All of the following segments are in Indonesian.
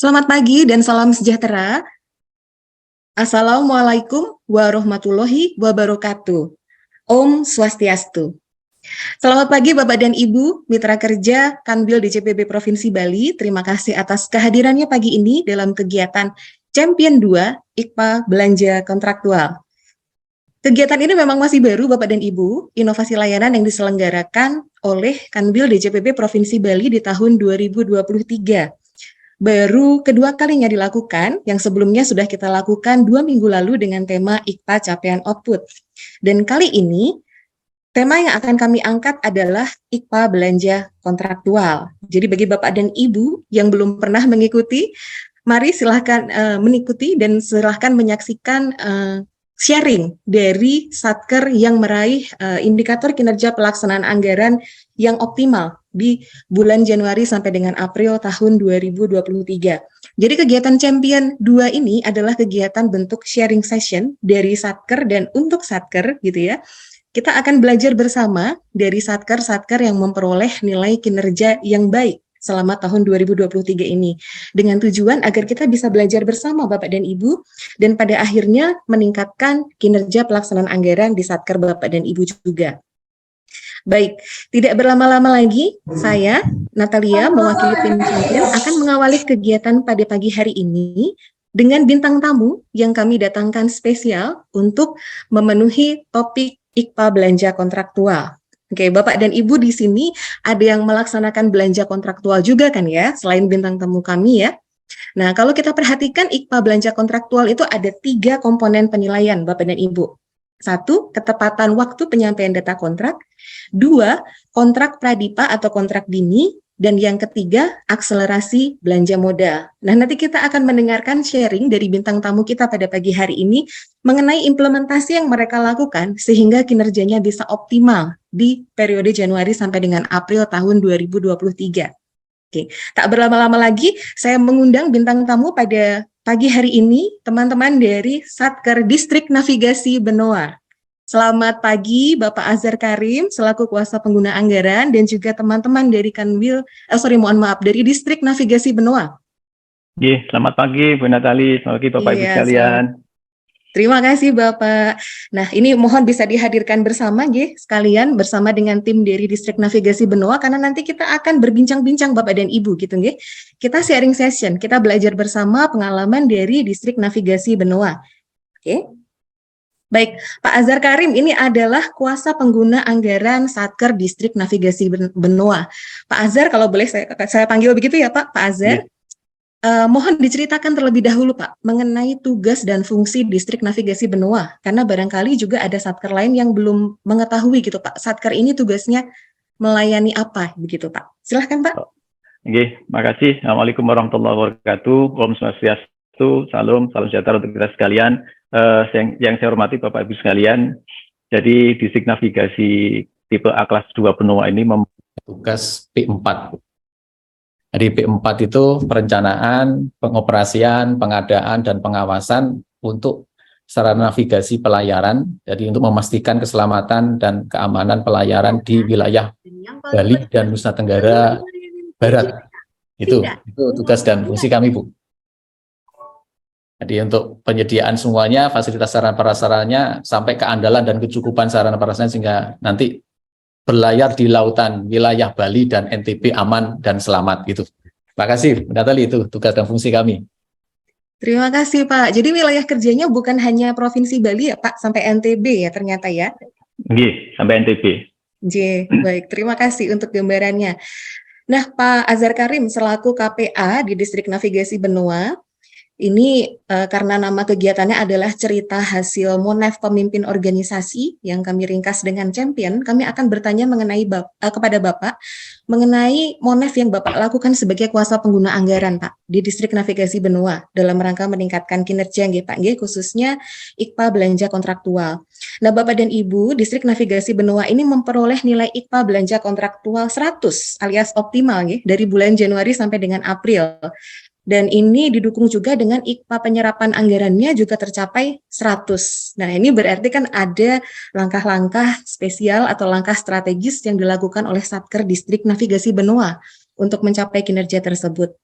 Selamat pagi dan salam sejahtera. Assalamualaikum warahmatullahi wabarakatuh. Om Swastiastu. Selamat pagi Bapak dan Ibu, mitra kerja Kanwil DJPB Provinsi Bali. Terima kasih atas kehadirannya pagi ini dalam kegiatan Champion 2 IKPA Belanja Kontraktual. Kegiatan ini memang masih baru Bapak dan Ibu, inovasi layanan yang diselenggarakan oleh Kanwil DJPB Provinsi Bali di tahun 2023. Baru kedua kalinya dilakukan, yang sebelumnya sudah kita lakukan 2 minggu lalu dengan tema IKPA Capaian Output. Dan kali ini, tema yang akan kami angkat adalah IKPA Belanja Kontraktual. Jadi bagi Bapak dan Ibu yang belum pernah mengikuti, mari silahkan mengikuti dan silahkan menyaksikan sharing dari Satker yang meraih indikator kinerja pelaksanaan anggaran yang optimal di bulan Januari sampai dengan April tahun 2023. Jadi kegiatan Champion 2 ini adalah kegiatan bentuk sharing session dari Satker dan untuk Satker gitu ya. Kita akan belajar bersama dari Satker-Satker yang memperoleh nilai kinerja yang baik selama tahun 2023 ini. Dengan tujuan agar kita bisa belajar bersama Bapak dan Ibu dan pada akhirnya meningkatkan kinerja pelaksanaan anggaran di Satker Bapak dan Ibu juga. Baik, tidak berlama-lama lagi, saya, Natalia, mewakili tim Champion, akan mengawali kegiatan pada pagi hari ini dengan bintang tamu yang kami datangkan spesial untuk memenuhi topik IKPA Belanja Kontraktual. Oke, Bapak dan Ibu di sini ada yang melaksanakan belanja kontraktual juga kan ya, selain bintang tamu kami ya. Nah, kalau kita perhatikan IKPA Belanja Kontraktual itu ada 3 komponen penilaian Bapak dan Ibu. 1, ketepatan waktu penyampaian data kontrak. 2, kontrak pradipa atau kontrak dini. Dan yang ketiga, akselerasi belanja modal. Nah, nanti kita akan mendengarkan sharing dari bintang tamu kita pada pagi hari ini mengenai implementasi yang mereka lakukan sehingga kinerjanya bisa optimal di periode Januari sampai dengan April tahun 2023. Oke, tak berlama-lama lagi, saya mengundang bintang tamu pada pagi hari ini, teman-teman dari Satker Distrik Navigasi Benoa. Selamat pagi Bapak Azhar Karim, selaku kuasa pengguna anggaran, dan juga teman-teman dari dari Distrik Navigasi Benoa. Selamat pagi Bu Natali, selamat pagi Bapak Ibu sekalian. Terima kasih Bapak. Nah, ini mohon bisa dihadirkan bersama sekalian bersama dengan tim dari Distrik Navigasi Benoa karena nanti kita akan berbincang-bincang Bapak dan Ibu gitu nggih. Kita sharing session, kita belajar bersama pengalaman dari Distrik Navigasi Benoa. Oke. Baik, Pak Azhar Karim ini adalah kuasa pengguna anggaran Satker Distrik Navigasi Benoa. Pak Azhar, kalau boleh saya panggil begitu ya Pak Azhar. Mohon diceritakan terlebih dahulu Pak mengenai tugas dan fungsi Distrik Navigasi Benoa karena barangkali juga ada satker lain yang belum mengetahui gitu Pak. Satker ini tugasnya melayani apa begitu Pak? Silahkan Pak. Makasih. Assalamualaikum warahmatullahi wabarakatuh. Om Swastiastu. Salam sejahtera untuk kita sekalian. Yang saya hormati Bapak Ibu sekalian. Jadi Distrik Navigasi tipe A kelas 2 Benoa ini tugas P4. Di P4 itu perencanaan, pengoperasian, pengadaan, dan pengawasan untuk sarana navigasi pelayaran, jadi untuk memastikan keselamatan dan keamanan pelayaran di wilayah Bali dan Nusa Tenggara Barat. Itu tugas dan fungsi kami, Bu. Jadi untuk penyediaan semuanya, fasilitas sarana prasarannya, sampai keandalan dan kecukupan sarana prasarana sehingga nanti berlayar di lautan wilayah Bali dan NTB aman dan selamat gitu. Terima kasih, Natali, itu tugas dan fungsi kami. Terima kasih Pak. Jadi wilayah kerjanya bukan hanya Provinsi Bali ya Pak, sampai NTB ya ternyata ya? Sampai NTB. Baik, terima kasih untuk gambarannya. Nah Pak Azhar Karim selaku KPA di Distrik Navigasi Benoa, ini karena nama kegiatannya adalah cerita hasil Monef pemimpin organisasi yang kami ringkas dengan Champion, kami akan bertanya mengenai kepada Bapak mengenai Monef yang Bapak lakukan sebagai kuasa pengguna anggaran Pak di Distrik Navigasi Benoa dalam rangka meningkatkan kinerja Pak khususnya IKPA Belanja Kontraktual. Nah Bapak dan Ibu, Distrik Navigasi Benoa ini memperoleh nilai IKPA Belanja Kontraktual 100 alias optimal dari bulan Januari sampai dengan April. Dan ini didukung juga dengan IKPA penyerapan anggarannya juga tercapai 100. Nah ini berarti kan ada langkah-langkah spesial atau langkah strategis yang dilakukan oleh Satker Distrik Navigasi Benoa untuk mencapai kinerja tersebut.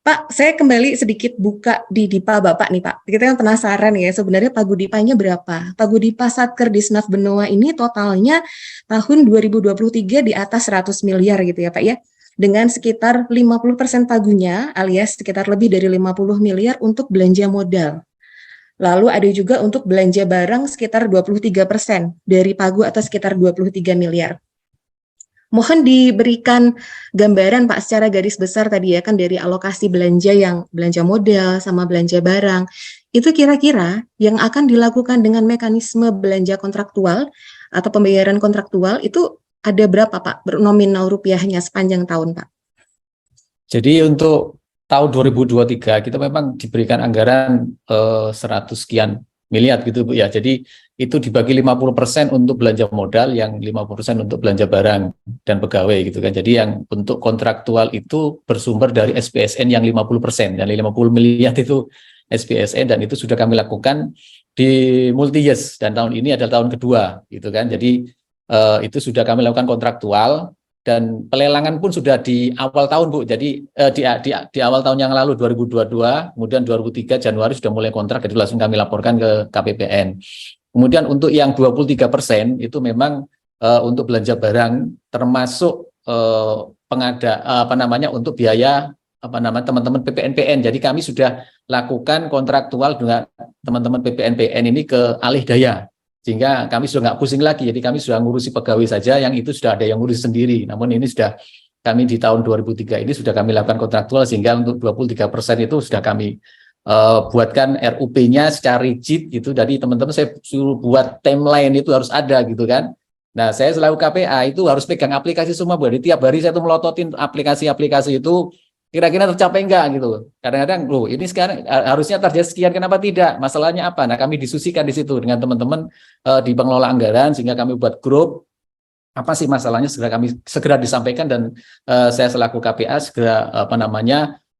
Pak, saya kembali sedikit buka di Dipa Bapak nih Pak. Kita kan penasaran ya, sebenarnya Pagudipanya berapa? Pagudipa Satker Disnaf Benoa ini totalnya tahun 2023 di atas 100 miliar gitu ya Pak ya. Dengan sekitar 50% pagunya alias sekitar lebih dari 50 miliar untuk belanja modal. Lalu ada juga untuk belanja barang sekitar 23% dari pagu atau sekitar 23 miliar. Mohon diberikan gambaran Pak secara garis besar tadi ya kan dari alokasi belanja yang belanja modal sama belanja barang. Itu kira-kira yang akan dilakukan dengan mekanisme belanja kontraktual atau pembayaran kontraktual itu ada berapa Pak nominal rupiahnya sepanjang tahun Pak? Jadi untuk tahun 2023 kita memang diberikan anggaran 100 sekian miliar gitu Bu ya. Jadi itu dibagi 50% untuk belanja modal, yang 50% untuk belanja barang dan pegawai gitu kan. Jadi yang untuk kontraktual itu bersumber dari SPSN yang 50%, dan 50 miliar itu SPSN, dan itu sudah kami lakukan di multi years, dan tahun ini adalah tahun kedua gitu kan. Jadi itu sudah kami lakukan kontraktual, dan pelelangan pun sudah di awal tahun Bu. Jadi di awal tahun yang lalu 2022, kemudian 2003 Januari sudah mulai kontrak, jadi langsung kami laporkan ke KPPN. Kemudian untuk yang 23% itu memang untuk belanja barang, termasuk untuk biaya teman-teman PPNPN. Jadi kami sudah lakukan kontraktual dengan teman-teman PPNPN ini ke alih daya, sehingga kami sudah nggak pusing lagi. Jadi kami sudah ngurusi pegawai saja, yang itu sudah ada yang ngurus sendiri. Namun ini sudah kami di tahun 2003 ini sudah kami lakukan kontraktual, sehingga untuk 23% itu sudah kami buatkan RUP-nya secara rigid gitu. Jadi teman-teman saya suruh buat timeline itu harus ada gitu kan. Nah, saya selaku KPA itu harus pegang aplikasi semua Bu. Jadi tiap hari saya tuh melototin aplikasi-aplikasi itu kira-kira tercapai enggak gitu. Kadang-kadang loh ini sekarang harusnya target sekian, kenapa tidak? Masalahnya apa? Nah, kami diskusikan di situ dengan teman-teman di pengelola anggaran, sehingga kami buat grup. Apa sih masalahnya, segera disampaikan, dan saya selaku KPA segera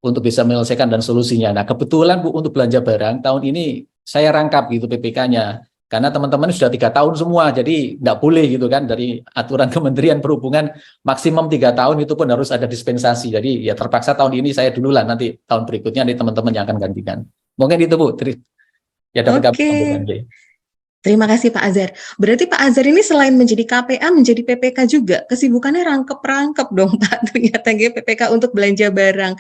untuk bisa menyelesaikan dan solusinya. Nah, kebetulan Bu untuk belanja barang tahun ini saya rangkap gitu PPK-nya. Karena teman-teman sudah 3 tahun semua, jadi nggak boleh gitu kan, dari aturan Kementerian Perhubungan maksimum 3 tahun itu pun harus ada dispensasi. Jadi ya terpaksa tahun ini saya dulu lah, nanti tahun berikutnya nih teman-teman yang akan gantikan. Mungkin itu Bu. Ya dapat Oke. Terima kasih Pak Azhar. Berarti Pak Azhar ini selain menjadi KPA, menjadi PPK juga. Kesibukannya rangkep-rangkep dong Pak, ternyata PPK untuk belanja barang.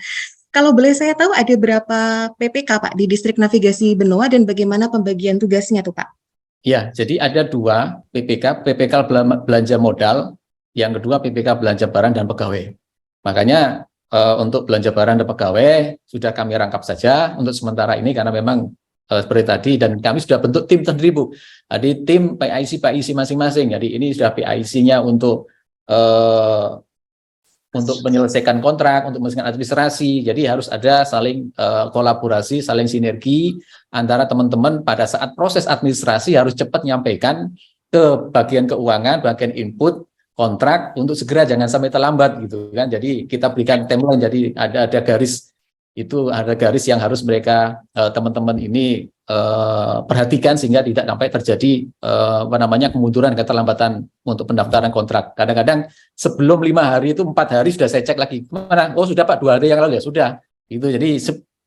Kalau boleh saya tahu ada berapa PPK Pak di Distrik Navigasi Benoa, dan bagaimana pembagian tugasnya tuh Pak? Ya, jadi ada 2 PPK, PPK belanja modal, yang kedua PPK belanja barang dan pegawai. Makanya untuk belanja barang dan pegawai sudah kami rangkap saja untuk sementara ini, karena memang seperti tadi, dan kami sudah bentuk tim sendiri Bu. Jadi tim PIC masing-masing. Jadi ini sudah PIC-nya untuk menyelesaikan kontrak, untuk menyelesaikan administrasi. Jadi harus ada saling kolaborasi, saling sinergi antara teman-teman. Pada saat proses administrasi harus cepat menyampaikan ke bagian keuangan, bagian input, kontrak, untuk segera, jangan sampai terlambat gitu kan. Jadi kita berikan timeline, jadi ada garis, itu ada garis yang harus mereka teman-teman ini perhatikan, sehingga tidak sampai terjadi kemunduran, keterlambatan untuk pendaftaran kontrak. Kadang-kadang sebelum 5 hari itu 4 hari sudah saya cek lagi, mana? Oh sudah Pak, 2 hari yang lalu ya sudah. Itu jadi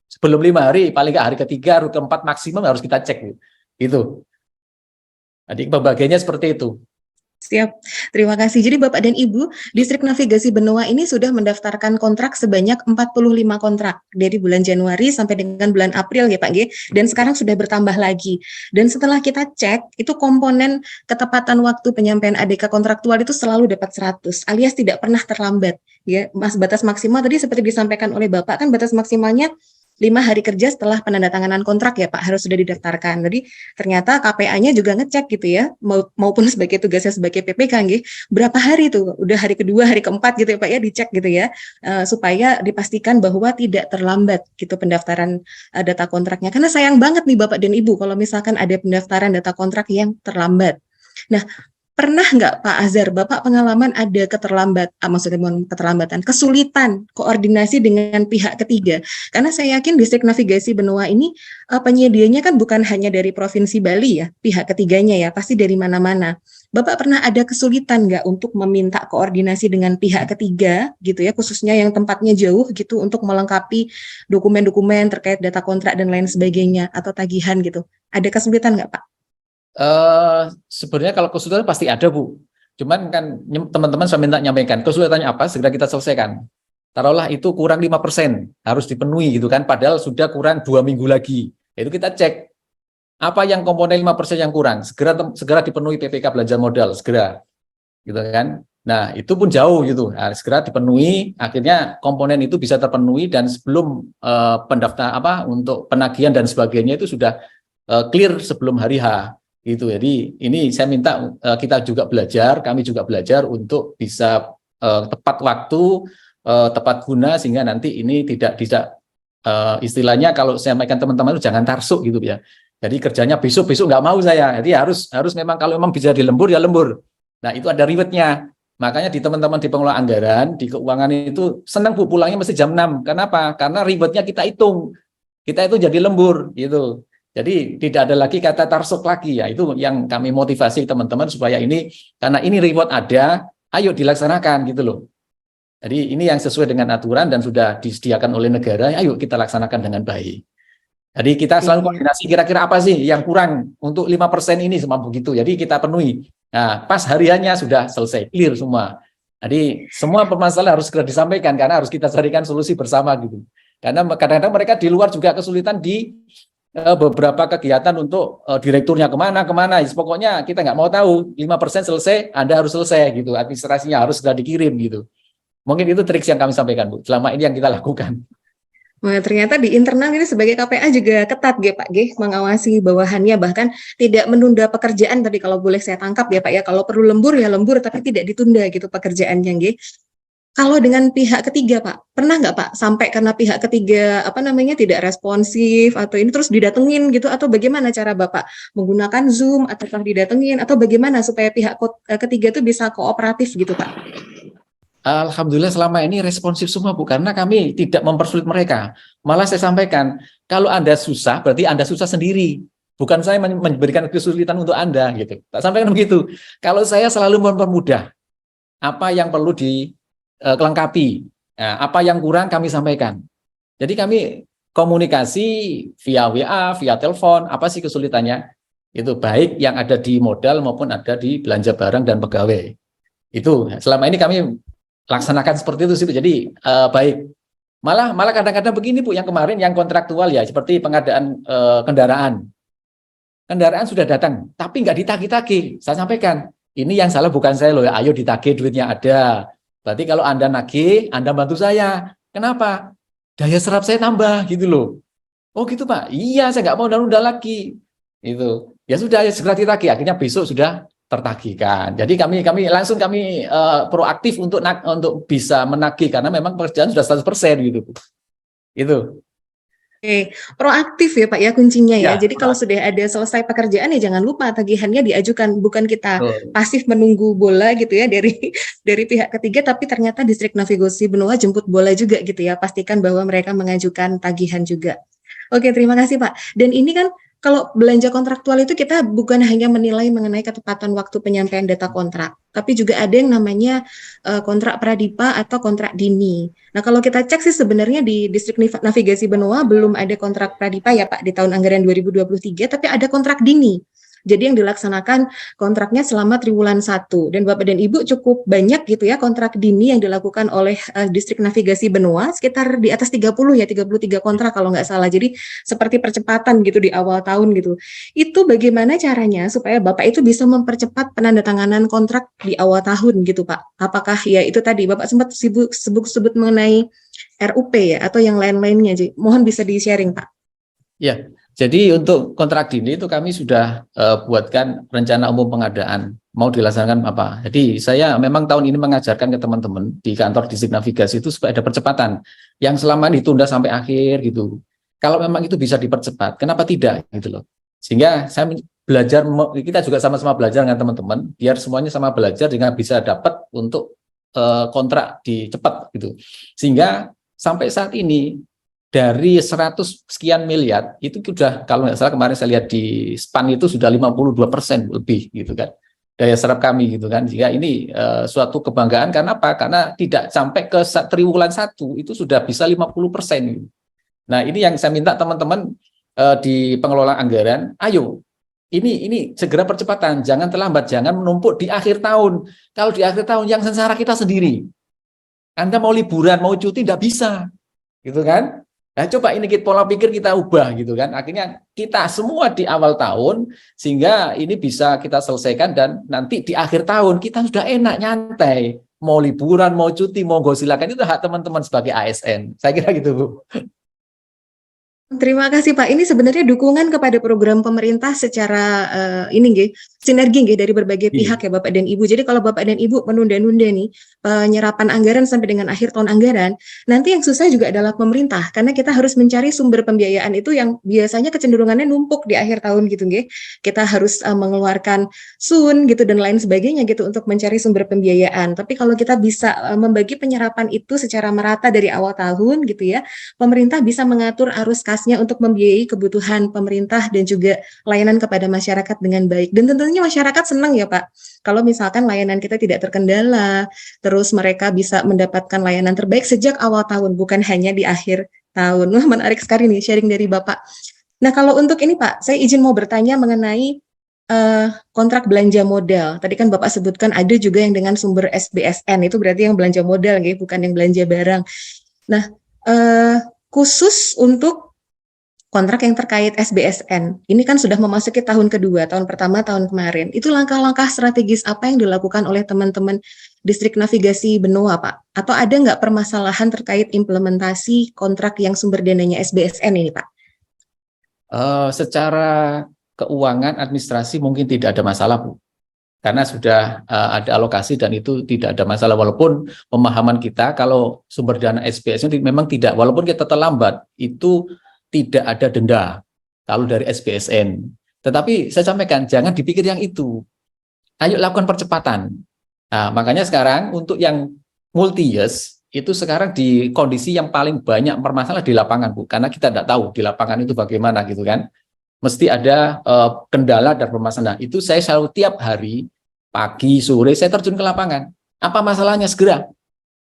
sebelum 5 hari, paling nggak hari ketiga, hari keempat maksimum harus kita cek gitu. Jadi pembagiannya seperti itu. Siap, terima kasih. Jadi Bapak dan Ibu, Distrik Navigasi Benoa ini sudah mendaftarkan kontrak sebanyak 45 kontrak dari bulan Januari sampai dengan bulan April ya Pak G. Dan sekarang sudah bertambah lagi. Dan setelah kita cek, itu komponen ketepatan waktu penyampaian ADK kontraktual itu selalu dapat 100, alias tidak pernah terlambat. Ya, batas maksimal tadi seperti disampaikan oleh Bapak, kan batas maksimalnya 5 hari kerja setelah penandatanganan kontrak ya Pak, harus sudah didaftarkan. Jadi ternyata KPA-nya juga ngecek gitu ya, maupun sebagai tugasnya sebagai PPK, berapa hari tuh, udah hari kedua, hari keempat gitu ya Pak ya, dicek gitu ya, supaya dipastikan bahwa tidak terlambat gitu pendaftaran data kontraknya. Karena sayang banget nih Bapak dan Ibu kalau misalkan ada pendaftaran data kontrak yang terlambat. Nah, pernah nggak Pak Azhar, Bapak pengalaman ada maksudnya bukan keterlambatan, kesulitan koordinasi dengan pihak ketiga? Karena saya yakin distrik navigasi benua ini penyedianya kan bukan hanya dari Provinsi Bali ya, pihak ketiganya ya, pasti dari mana-mana. Bapak pernah ada kesulitan nggak untuk meminta koordinasi dengan pihak ketiga gitu ya, khususnya yang tempatnya jauh gitu untuk melengkapi dokumen-dokumen terkait data kontrak dan lain sebagainya atau tagihan gitu? Ada kesulitan nggak Pak? Sebenarnya kalau kesulitan pasti ada, Bu. Cuman kan teman-teman saya minta nyampaikan, kesulitannya apa, segera kita selesaikan. Taruhlah itu kurang 5%, harus dipenuhi gitu kan, padahal sudah kurang 2 minggu lagi. Itu kita cek, apa yang komponen 5% yang kurang, segera dipenuhi PPK belanja modal, segera. Gitu kan. Nah, itu pun jauh gitu. Nah, segera dipenuhi, akhirnya komponen itu bisa terpenuhi dan sebelum pendaftar untuk penagihan dan sebagainya itu sudah clear sebelum hari H. Gitu. Jadi ini saya minta kita juga belajar, kami juga belajar untuk bisa tepat waktu, tepat guna sehingga nanti ini tidak istilahnya kalau saya sampaikan teman-teman itu jangan tarsuk gitu ya. Jadi kerjanya besok nggak mau saya. Jadi harus memang kalau memang bisa dilembur ya lembur. Nah itu ada ribetnya. Makanya di teman-teman di pengelola anggaran, di keuangan itu senang Bu pulangnya mesti jam 6. Kenapa? Karena ribetnya kita hitung. Kita itu jadi lembur gitu. Jadi tidak ada lagi kata tarsuk lagi ya. Itu yang kami motivasi teman-teman supaya ini karena ini reward ada, ayo dilaksanakan gitu loh. Jadi ini yang sesuai dengan aturan dan sudah disediakan oleh negara, ayo kita laksanakan dengan baik. Jadi kita selalu koordinasi kira-kira apa sih yang kurang untuk 5% ini semampu gitu. Jadi kita penuhi. Nah, pas hariannya sudah selesai, clear semua. Jadi semua permasalahan harus segera disampaikan karena harus kita carikan solusi bersama gitu. Karena kadang-kadang mereka di luar juga kesulitan di beberapa kegiatan untuk direkturnya kemana. Pokoknya kita nggak mau tahu 5% selesai, Anda harus selesai gitu. Administrasinya harus sudah dikirim gitu. Mungkin itu trik yang kami sampaikan, Bu. Selama ini yang kita lakukan. Nah, ternyata di internal ini sebagai KPA juga ketat Pak mengawasi bawahannya, bahkan tidak menunda pekerjaan tadi kalau boleh saya tangkap ya Pak ya, kalau perlu lembur ya lembur tapi tidak ditunda gitu pekerjaannya Kalau dengan pihak ketiga Pak, pernah nggak Pak sampai karena pihak ketiga tidak responsif atau ini terus didatengin gitu, atau bagaimana cara Bapak menggunakan Zoom ataukah didatengin atau bagaimana supaya pihak ketiga itu bisa kooperatif gitu Pak? Alhamdulillah selama ini responsif semua Bu, karena kami tidak mempersulit mereka. Malah saya sampaikan, kalau Anda susah berarti Anda susah sendiri. Bukan saya memberikan kesulitan untuk Anda gitu. Tak sampaikan begitu. Kalau saya selalu mempermudah apa yang perlu dilengkapi, apa yang kurang kami sampaikan. Jadi kami komunikasi via WA, via telepon, apa sih kesulitannya? Itu baik yang ada di modal maupun ada di belanja barang dan pegawai. Itu selama ini kami laksanakan seperti itu sih. Jadi baik. Malah kadang-kadang begini Bu, yang kemarin yang kontraktual ya, seperti pengadaan kendaraan. Kendaraan sudah datang, tapi nggak ditagih-tagih. Saya sampaikan, ini yang salah bukan saya loh ya, ayo ditagih duitnya ada. Berarti kalau Anda nagih, Anda bantu saya. Kenapa? Daya serap saya tambah gitu loh. Oh gitu Pak, iya saya nggak mau nunda lagi. Itu ya sudah ya segera ditagih, akhirnya besok sudah tertagihkan. Jadi kami proaktif untuk bisa menagih karena memang pekerjaan sudah 100% gitu. Itu. Oke, proaktif ya Pak ya kuncinya ya. Ya, Jadi kalau sudah ada selesai pekerjaan ya jangan lupa tagihannya diajukan, bukan kita pasif menunggu bola gitu ya dari pihak ketiga, tapi ternyata distrik navigasi benua jemput bola juga gitu ya. Pastikan bahwa mereka mengajukan tagihan juga. Oke, terima kasih Pak. Dan ini kan kalau belanja kontraktual itu kita bukan hanya menilai mengenai ketepatan waktu penyampaian data kontrak, tapi juga ada yang namanya kontrak pradipa atau kontrak dini. Nah, kalau kita cek sih sebenarnya di distrik navigasi benua belum ada kontrak pradipa ya Pak di tahun anggaran 2023, tapi ada kontrak dini. Jadi yang dilaksanakan kontraknya selama triwulan 1. Dan Bapak dan Ibu cukup banyak gitu ya kontrak dini yang dilakukan oleh distrik navigasi benua, sekitar di atas 30 ya, 33 kontrak kalau nggak salah. Jadi seperti percepatan gitu di awal tahun gitu. Itu bagaimana caranya supaya Bapak itu bisa mempercepat penandatanganan kontrak di awal tahun gitu Pak? Apakah ya itu tadi Bapak sempat sebut mengenai RUP ya atau yang lain-lainnya. Jadi mohon bisa di-sharing Pak. Ya, jadi untuk kontrak dini itu kami sudah buatkan rencana umum pengadaan mau dilaksanakan apa. Jadi saya memang tahun ini mengajarkan ke teman-teman di kantor distrik navigasi itu supaya ada percepatan yang selama ini ditunda sampai akhir gitu. Kalau memang itu bisa dipercepat, kenapa tidak gitu loh. Sehingga saya belajar, kita juga sama-sama belajar dengan teman-teman, biar semuanya sama belajar dengan bisa dapat untuk kontrak di cepat gitu. Sehingga sampai saat ini dari 100 sekian miliar itu sudah, kalau nggak salah kemarin saya lihat di SPAN itu sudah 52% lebih gitu kan daya serap kami gitu kan. Jika ini suatu kebanggaan karena apa? Karena tidak sampai ke triwulan 1 itu sudah bisa 50%. Nah, ini yang saya minta teman-teman di pengelola anggaran, ayo ini segera percepatan, jangan terlambat, jangan menumpuk di akhir tahun. Kalau di akhir tahun yang sengsara kita sendiri. Anda mau liburan, mau cuti tidak bisa. Gitu kan? Nah, coba ini pola pikir kita ubah gitu kan. Akhirnya kita semua di awal tahun sehingga ini bisa kita selesaikan dan nanti di akhir tahun kita sudah enak nyantai. Mau liburan, mau cuti, mau silakan, itu hak teman-teman sebagai ASN. Saya kira gitu, Bu. Terima kasih Pak. Ini sebenarnya dukungan kepada program pemerintah secara sinergi dari berbagai pihak ya Bapak dan Ibu. Jadi kalau Bapak dan Ibu menunda-nunda nih penyerapan anggaran sampai dengan akhir tahun anggaran, nanti yang susah juga adalah pemerintah karena kita harus mencari sumber pembiayaan itu yang biasanya kecenderungannya numpuk di akhir tahun gitu nggih. Kita harus mengeluarkan SUN gitu dan lain sebagainya gitu untuk mencari sumber pembiayaan. Tapi kalau kita bisa membagi penyerapan itu secara merata dari awal tahun gitu ya, pemerintah bisa mengatur arus kasnya untuk membiayai kebutuhan pemerintah dan juga layanan kepada masyarakat dengan baik. Dan tentunya masyarakat senang ya Pak, kalau misalkan layanan kita tidak terkendala, terus mereka bisa mendapatkan layanan terbaik sejak awal tahun, bukan hanya di akhir tahun. Wah, menarik sekali nih sharing dari Bapak. Nah, kalau untuk ini Pak, saya izin mau bertanya mengenai kontrak belanja modal. Tadi kan Bapak sebutkan ada juga yang dengan sumber SBSN, itu berarti yang belanja modal, ya, bukan yang belanja barang. Nah, khusus untuk kontrak yang terkait SBSN, ini kan sudah memasuki tahun kedua, tahun pertama tahun kemarin. Itu langkah-langkah strategis apa yang dilakukan oleh teman-teman Distrik Navigasi Benoa, Pak? Atau ada nggak permasalahan terkait implementasi kontrak yang sumber dananya SBSN ini, Pak? Secara keuangan administrasi mungkin tidak ada masalah, Bu. Karena sudah ada alokasi dan itu tidak ada masalah, walaupun pemahaman kita kalau sumber dana SBSN memang tidak, walaupun kita terlambat itu tidak ada denda kalau dari SBSN. Tetapi saya sampaikan jangan dipikir yang itu, ayo lakukan percepatan. Nah, makanya sekarang untuk yang multi-years itu sekarang di kondisi yang paling banyak bermasalah di lapangan, Bu, karena kita tidak tahu di lapangan itu bagaimana gitu kan. Mesti ada kendala dan permasalahan. Itu saya selalu tiap hari, pagi, sore, saya terjun ke lapangan. Apa masalahnya segera.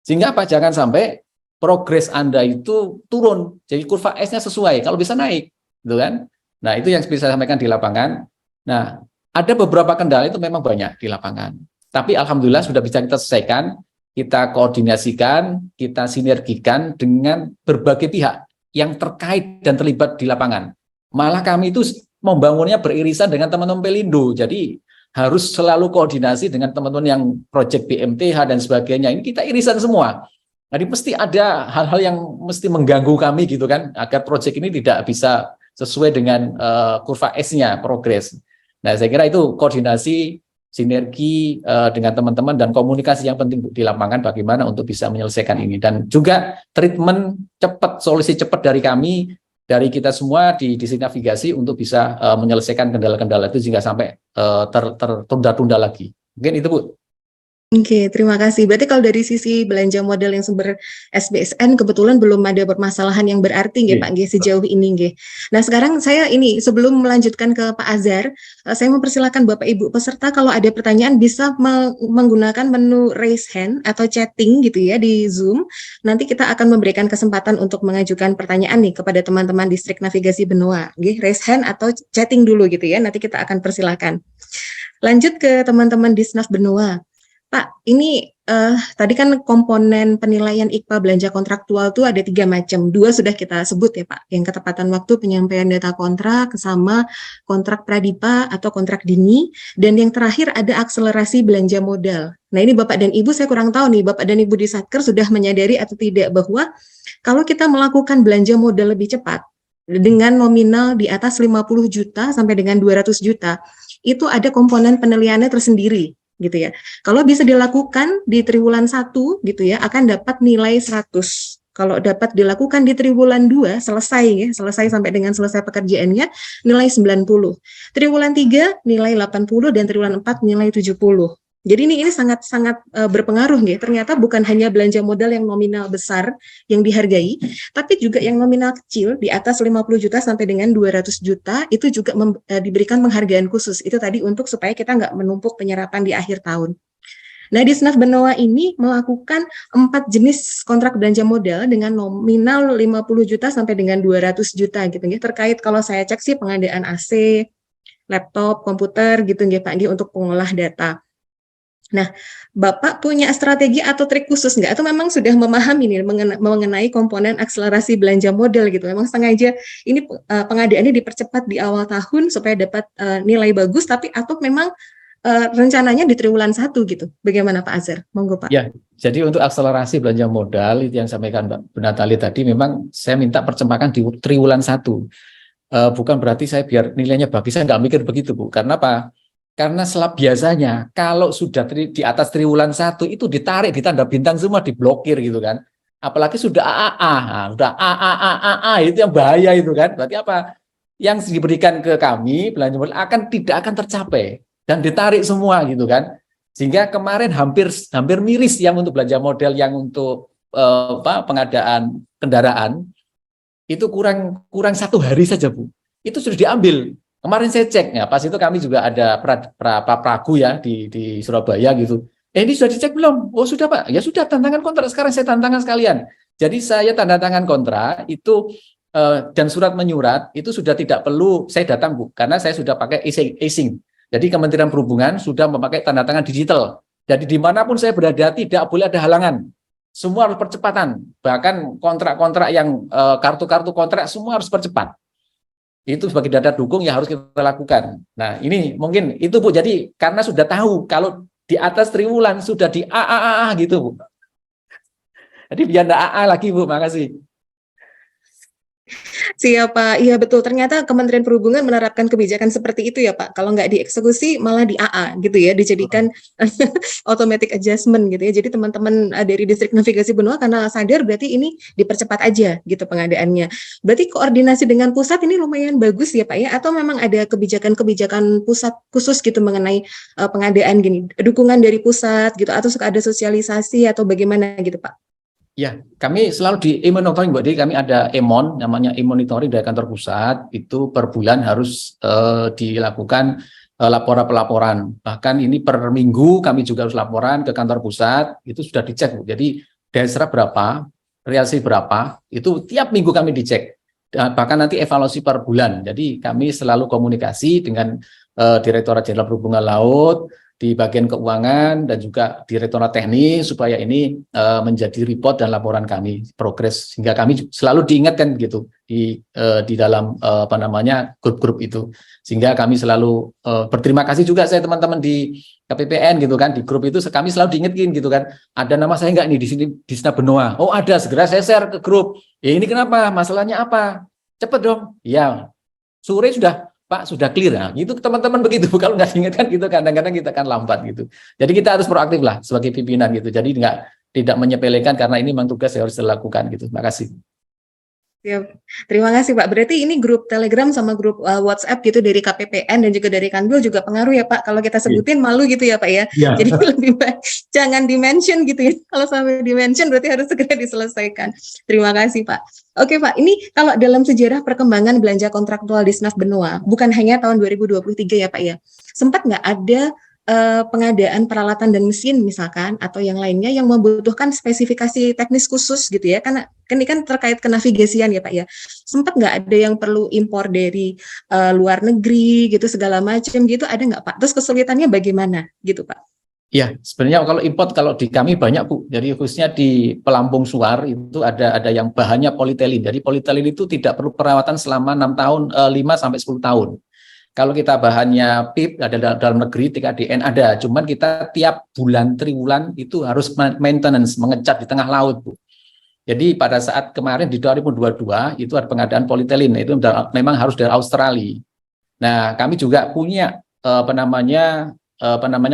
Sehingga apa? Jangan sampai progres Anda itu turun. Jadi kurva S-nya sesuai. Kalau bisa naik. Gitu kan? Nah, itu yang bisa saya sampaikan di lapangan. Nah, ada beberapa kendala itu memang banyak di lapangan. Tapi Alhamdulillah sudah bisa kita selesaikan. Kita koordinasikan, kita sinergikan dengan berbagai pihak yang terkait dan terlibat di lapangan. Malah kami itu membangunnya beririsan dengan teman-teman Pelindo. Jadi harus selalu koordinasi dengan teman-teman yang proyek BMTH dan sebagainya. Ini kita irisan semua. Jadi mesti ada hal-hal yang mesti mengganggu kami gitu kan, agar proyek ini tidak bisa sesuai dengan kurva S-nya, progres. Nah, saya kira itu koordinasi, sinergi dengan teman-teman dan komunikasi yang penting di lapangan bagaimana untuk bisa menyelesaikan ini. Dan juga treatment cepat, solusi cepat dari kami, dari kita semua di Distrik Navigasi untuk bisa menyelesaikan kendala-kendala itu sehingga sampai tertunda-tunda lagi. Mungkin itu, Bu. Oke, terima kasih. Berarti kalau dari sisi belanja modal yang sumber SBSN kebetulan belum ada permasalahan yang berarti nggih, Pak, nggih, sejauh ini nggih. Nah, sekarang saya ini sebelum melanjutkan ke Pak Azhar, saya mempersilakan Bapak Ibu peserta kalau ada pertanyaan bisa menggunakan menu raise hand atau chatting gitu ya di Zoom. Nanti kita akan memberikan kesempatan untuk mengajukan pertanyaan nih kepada teman-teman Distrik Navigasi Benoa, nggih, raise hand atau chatting dulu gitu ya. Nanti kita akan persilakan. Lanjut ke teman-teman Disnaf Benoa. Pak, ini tadi kan komponen penilaian IKPA belanja kontraktual itu ada 3 macam. 2 sudah kita sebut ya Pak, yang ketepatan waktu penyampaian data kontrak, sama kontrak pradipa atau kontrak dini, dan yang terakhir ada akselerasi belanja modal. Nah ini Bapak dan Ibu saya kurang tahu nih, Bapak dan Ibu di Satker sudah menyadari atau tidak bahwa kalau kita melakukan belanja modal lebih cepat, dengan nominal di atas 50 juta sampai dengan 200 juta, itu ada komponen penilaiannya tersendiri. Gitu ya. Kalau bisa dilakukan di triwulan 1 gitu ya, akan dapat nilai 100 Kalau dapat dilakukan di triwulan 2 selesai ya, selesai sampai dengan selesai pekerjaannya nilai 90. Triwulan 3 nilai 80 dan triwulan 4 nilai 70. Jadi ini sangat-sangat berpengaruh ya. Ternyata bukan hanya belanja modal yang nominal besar yang dihargai, tapi juga yang nominal kecil di atas 50 juta sampai dengan 200 juta itu juga diberikan penghargaan khusus. Itu tadi untuk supaya kita nggak menumpuk penyerapan di akhir tahun. Nah, Disnaf Benoa ini melakukan 4 jenis kontrak belanja modal dengan nominal 50 juta sampai dengan 200 juta gitu ya. Terkait kalau saya cek sih pengadaan AC, laptop, komputer gitu ya Pak untuk pengolah data. Nah, Bapak punya strategi atau trik khusus nggak? Atau memang sudah memahami nih mengenai komponen akselerasi belanja modal gitu? Memang sengaja ini pengadaannya dipercepat di awal tahun supaya dapat nilai bagus, tapi atau memang rencananya di triwulan 1 gitu? Bagaimana Pak Azhar? Monggo Pak. Ya, jadi untuk akselerasi belanja modal itu yang sampaikan Mbak Natali tadi, memang saya minta percepatan di triwulan 1. Bukan berarti saya biar nilainya bagus, saya nggak mikir begitu Bu. Karena apa? Karena biasanya kalau sudah di atas triwulan 1 itu ditarik di tanda bintang semua, diblokir gitu kan. Apalagi sudah AAA, sudah AAA itu yang bahaya itu kan. Berarti apa? Yang diberikan ke kami belanja modal tidak akan tercapai dan ditarik semua gitu kan. Sehingga kemarin hampir miris yang untuk belanja modal yang untuk pengadaan kendaraan itu kurang 1 hari saja Bu. Itu sudah diambil. Kemarin saya cek, ya pas itu kami juga ada pragu ya di Surabaya gitu. Ini sudah dicek belum? Oh sudah Pak, ya sudah tantangan kontrak. Sekarang saya tantangan sekalian. Jadi saya tanda tangan kontrak itu dan surat menyurat itu sudah tidak perlu saya datang Bu, karena saya sudah pakai e-sign. Jadi Kementerian Perhubungan sudah memakai tanda tangan digital. Jadi dimanapun saya berada tidak boleh ada halangan. Semua harus percepatan. Bahkan kontrak-kontrak yang kartu-kartu kontrak semua harus percepat. Itu sebagai data dukung yang harus kita lakukan. Nah ini mungkin itu Bu, jadi karena sudah tahu kalau di atas triwulan sudah di AAA gitu Bu. Jadi biar enggak AA lagi Bu, makasih. Siap Pak, iya betul. Ternyata Kementerian Perhubungan menerapkan kebijakan seperti itu ya Pak. Kalau nggak dieksekusi malah di AA gitu ya, dijadikan automatic adjustment gitu ya. Jadi teman-teman dari Distrik Navigasi Benoa karena sadar berarti ini dipercepat aja gitu pengadaannya. Berarti koordinasi dengan pusat ini lumayan bagus ya Pak ya? Atau memang ada kebijakan-kebijakan pusat khusus gitu mengenai pengadaan gini, dukungan dari pusat gitu, atau suka ada sosialisasi atau bagaimana gitu Pak? Ya, kami selalu di e-monitoring, Mbak. Jadi kami ada e-mon, namanya e-monitoring dari kantor pusat, itu per bulan harus dilakukan laporan-pelaporan. Bahkan ini per minggu kami juga harus laporan ke kantor pusat, itu sudah dicek, Bu. Jadi daya serap berapa, realisasi berapa, itu tiap minggu kami dicek. Bahkan nanti evaluasi per bulan. Jadi kami selalu komunikasi dengan Direktorat Jenderal Perhubungan Laut, di bagian keuangan dan juga direktorat teknis supaya ini menjadi report dan laporan kami progres, sehingga kami selalu diingatkan gitu di dalam grup-grup itu, sehingga kami selalu berterima kasih juga saya teman-teman di KPPN gitu kan, di grup itu kami selalu diingetin gitu kan, ada nama saya nggak nih di sini di Disnaf Benoa, oh ada, segera saya share ke grup, ya ini kenapa, masalahnya apa, cepet dong, ya sore sudah Pak sudah clear, nah, gitu teman-teman begitu. Kalau nggak diingatkan gitu kadang-kadang kita akan lambat gitu. Jadi kita harus proaktif lah sebagai pimpinan gitu. Jadi tidak menyepelekan karena ini memang tugas yang harus dilakukan gitu. Terima kasih. Siap. Terima kasih Pak. Berarti ini grup Telegram sama grup WhatsApp gitu dari KPPN dan juga dari Kanwil juga pengaruh ya Pak. Kalau kita sebutin malu gitu ya Pak ya. Jadi lebih baik jangan di-mention gitu ya. Kalau sampai di-mention berarti harus segera diselesaikan. Terima kasih Pak. Oke Pak, ini kalau dalam sejarah perkembangan belanja kontraktual Disnaf Benoa, bukan hanya tahun 2023 ya Pak ya. Sempat nggak ada pengadaan peralatan dan mesin misalkan atau yang lainnya yang membutuhkan spesifikasi teknis khusus gitu ya, karena ini kan terkait kenavigasian ya Pak ya, sempat nggak ada yang perlu impor dari luar negeri gitu segala macam gitu, ada nggak Pak? Terus kesulitannya bagaimana gitu Pak? Ya, sebenarnya kalau import kalau di kami banyak Bu. Jadi khususnya di pelampung suar itu ada yang bahannya polietilin. Jadi polietilin itu tidak perlu perawatan selama 6 tahun, 5 sampai 10 tahun. Kalau kita bahannya PIP ada dalam negeri, TKDN ada, cuman kita tiap bulan triwulan itu harus maintenance, mengecat di tengah laut, Bu. Jadi pada saat kemarin di 2022 itu ada pengadaan polietilin, itu memang harus dari Australia. Nah, kami juga punya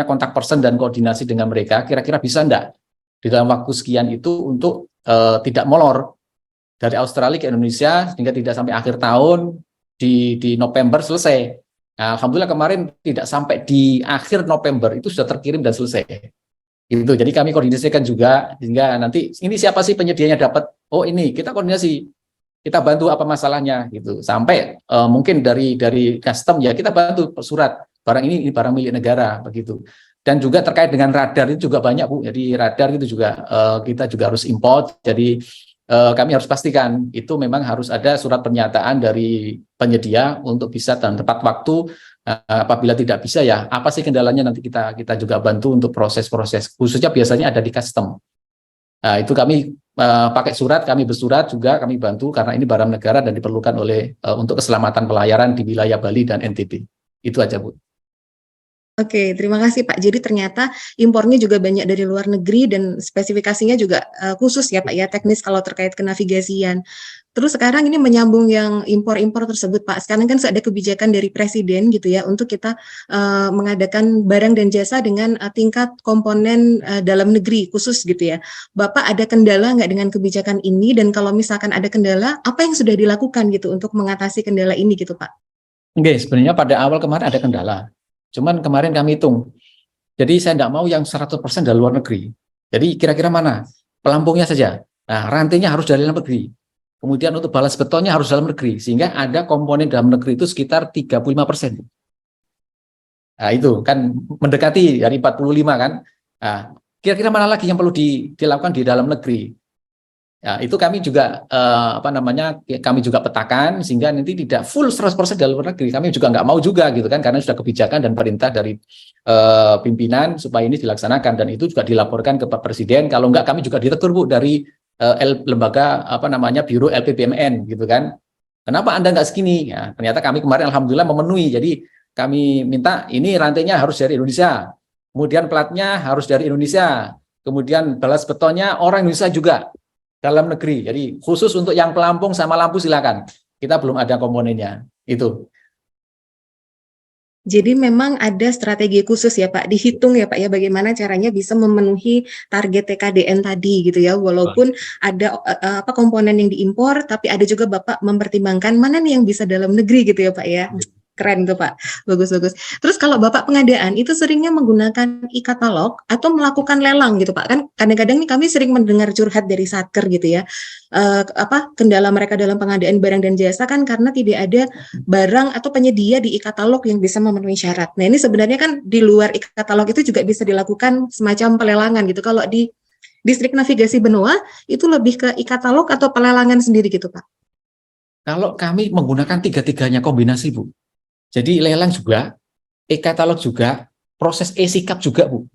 kontak person dan koordinasi dengan mereka, kira-kira bisa enggak di dalam waktu sekian itu untuk tidak molor dari Australia ke Indonesia sehingga tidak sampai akhir tahun di November selesai. Nah, alhamdulillah kemarin tidak sampai di akhir November itu sudah terkirim dan selesai. Itu. Jadi kami koordinasikan juga sehingga nanti ini siapa sih penyedianya dapat? Oh ini kita koordinasi, kita bantu apa masalahnya gitu. Sampai mungkin dari custom ya kita bantu surat barang ini barang milik negara begitu. Dan juga terkait dengan radar itu juga banyak Bu. Jadi radar itu juga kita juga harus import. Jadi kami harus pastikan itu memang harus ada surat pernyataan dari penyedia untuk bisa dalam tepat waktu. Apabila tidak bisa ya apa sih kendalanya nanti kita juga bantu untuk proses-proses khususnya biasanya ada di custom. Nah, itu kami pakai surat, kami bersurat juga kami bantu karena ini barang negara dan diperlukan oleh untuk keselamatan pelayaran di wilayah Bali dan NTB. Itu aja Bu. Oke, terima kasih Pak. Jadi ternyata impornya juga banyak dari luar negeri dan spesifikasinya juga khusus ya Pak ya, teknis kalau terkait kenavigasian. Terus sekarang ini menyambung yang impor-impor tersebut Pak. Sekarang kan sudah ada kebijakan dari Presiden gitu ya untuk kita mengadakan barang dan jasa dengan tingkat komponen dalam negeri khusus gitu ya. Bapak ada kendala nggak dengan kebijakan ini dan kalau misalkan ada kendala, apa yang sudah dilakukan gitu untuk mengatasi kendala ini gitu Pak? Oke, sebenarnya pada awal kemarin ada kendala. Cuman kemarin kami hitung. Jadi saya tidak mau yang 100% dari luar negeri. Jadi kira-kira mana? Pelampungnya saja. Nah, rantainya harus dari dalam negeri. Kemudian untuk balas betonnya harus dalam negeri. Sehingga ada komponen dalam negeri itu sekitar 35%. Nah, itu kan mendekati dari 45 kan. Nah, kira-kira mana lagi yang perlu dilakukan di dalam negeri? Ya, itu kami juga kami juga petakan sehingga nanti tidak full 100% dari luar negeri. Kami juga nggak mau juga gitu kan karena sudah kebijakan dan perintah dari pimpinan supaya ini dilaksanakan dan itu juga dilaporkan ke Pak Presiden. Kalau nggak kami juga ditegur Bu dari lembaga Biro LPPMN gitu kan. Kenapa Anda nggak segini? Ya, ternyata kami kemarin alhamdulillah memenuhi. Jadi kami minta ini rantainya harus dari Indonesia. Kemudian platnya harus dari Indonesia. Kemudian balas betonnya orang Indonesia juga. Dalam negeri. Jadi khusus untuk yang pelampung sama lampu silakan. Kita belum ada komponennya. Itu. Jadi memang ada strategi khusus ya Pak, dihitung ya Pak ya bagaimana caranya bisa memenuhi target TKDN tadi gitu ya. Walaupun ada komponen yang diimpor tapi ada juga Bapak mempertimbangkan mana nih yang bisa dalam negeri gitu ya Pak ya. Keren tuh Pak, bagus-bagus. Terus kalau Bapak pengadaan itu seringnya menggunakan e-katalog atau melakukan lelang gitu Pak? Kan kadang-kadang nih kami sering mendengar curhat dari Satker gitu ya. Kendala mereka dalam pengadaan barang dan jasa kan karena tidak ada barang atau penyedia di e-katalog yang bisa memenuhi syarat. Nah, ini sebenarnya kan di luar e-katalog itu juga bisa dilakukan semacam pelelangan gitu. Kalau di Distrik Navigasi Benua itu lebih ke e-katalog atau pelelangan sendiri gitu Pak? Kalau kami menggunakan tiga-tiganya kombinasi Bu. Jadi lelang juga, e-katalog juga, proses e-sikap juga Bu.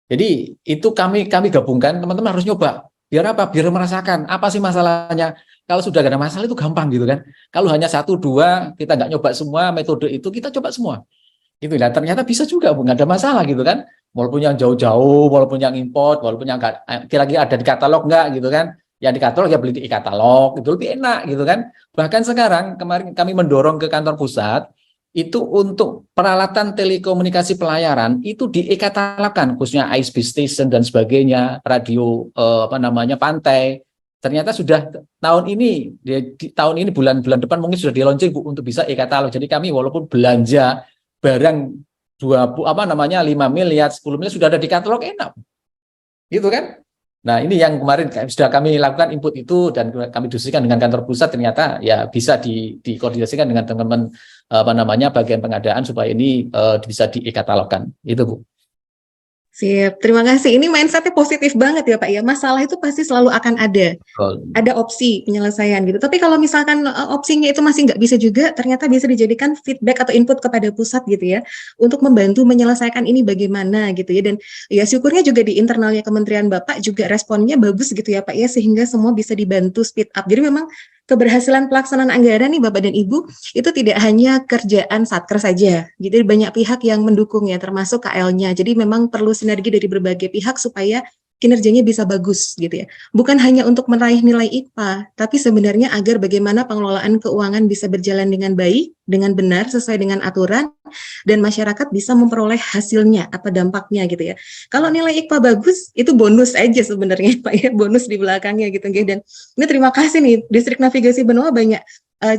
Jadi itu kami gabungkan, teman-teman harus nyoba. Biar apa? Biar merasakan apa sih masalahnya. Kalau sudah gak ada masalah itu gampang gitu kan. Kalau hanya 1, 2, kita nggak nyoba semua metode itu, kita coba semua. Gitu. Nah, ternyata bisa juga Bu, nggak ada masalah gitu kan. Walaupun yang jauh-jauh, walaupun yang import, walaupun yang kira-kira ada di katalog nggak gitu kan. Yang di katalog ya beli di e-katalog, itu lebih enak gitu kan. Bahkan sekarang kemarin kami mendorong ke kantor pusat, itu untuk peralatan telekomunikasi pelayaran itu di e-katalogkan khususnya ISP station dan sebagainya, radio pantai. Ternyata sudah tahun ini bulan depan mungkin sudah di-launching Bu untuk bisa e-katalog. Jadi kami walaupun belanja barang 5 miliar, 10 miliar sudah ada di katalog enak. Gitu kan? Nah, ini yang kemarin sudah kami lakukan input itu dan kami diskusikan dengan kantor pusat, ternyata ya bisa dikoordinasikan dengan teman-teman bagian pengadaan supaya ini bisa di-katalogkan. Itu Bu. Siap, terima kasih. Ini mindsetnya positif banget ya Pak ya. Masalah itu pasti selalu akan ada. Ada opsi penyelesaian gitu. Tapi kalau misalkan opsinya itu masih nggak bisa juga, ternyata bisa dijadikan feedback atau input kepada pusat gitu ya, untuk membantu menyelesaikan ini bagaimana gitu ya. Dan ya syukurnya juga di internalnya Kementerian Bapak juga responnya bagus gitu ya Pak ya, sehingga semua bisa dibantu speed up. Jadi memang keberhasilan pelaksanaan anggaran nih Bapak dan Ibu itu tidak hanya kerjaan Satker saja, jadi banyak pihak yang mendukung ya, termasuk KL-nya. Jadi memang perlu sinergi dari berbagai pihak supaya kinerjanya bisa bagus gitu ya. Bukan hanya untuk meraih nilai IPA, tapi sebenarnya agar bagaimana pengelolaan keuangan bisa berjalan dengan baik, dengan benar, sesuai dengan aturan, dan masyarakat bisa memperoleh hasilnya atau dampaknya gitu ya. Kalau nilai IKPA bagus itu bonus aja sebenarnya Pak ya, bonus di belakangnya gitu nggih. Dan ini terima kasih nih Distrik Navigasi Benoa banyak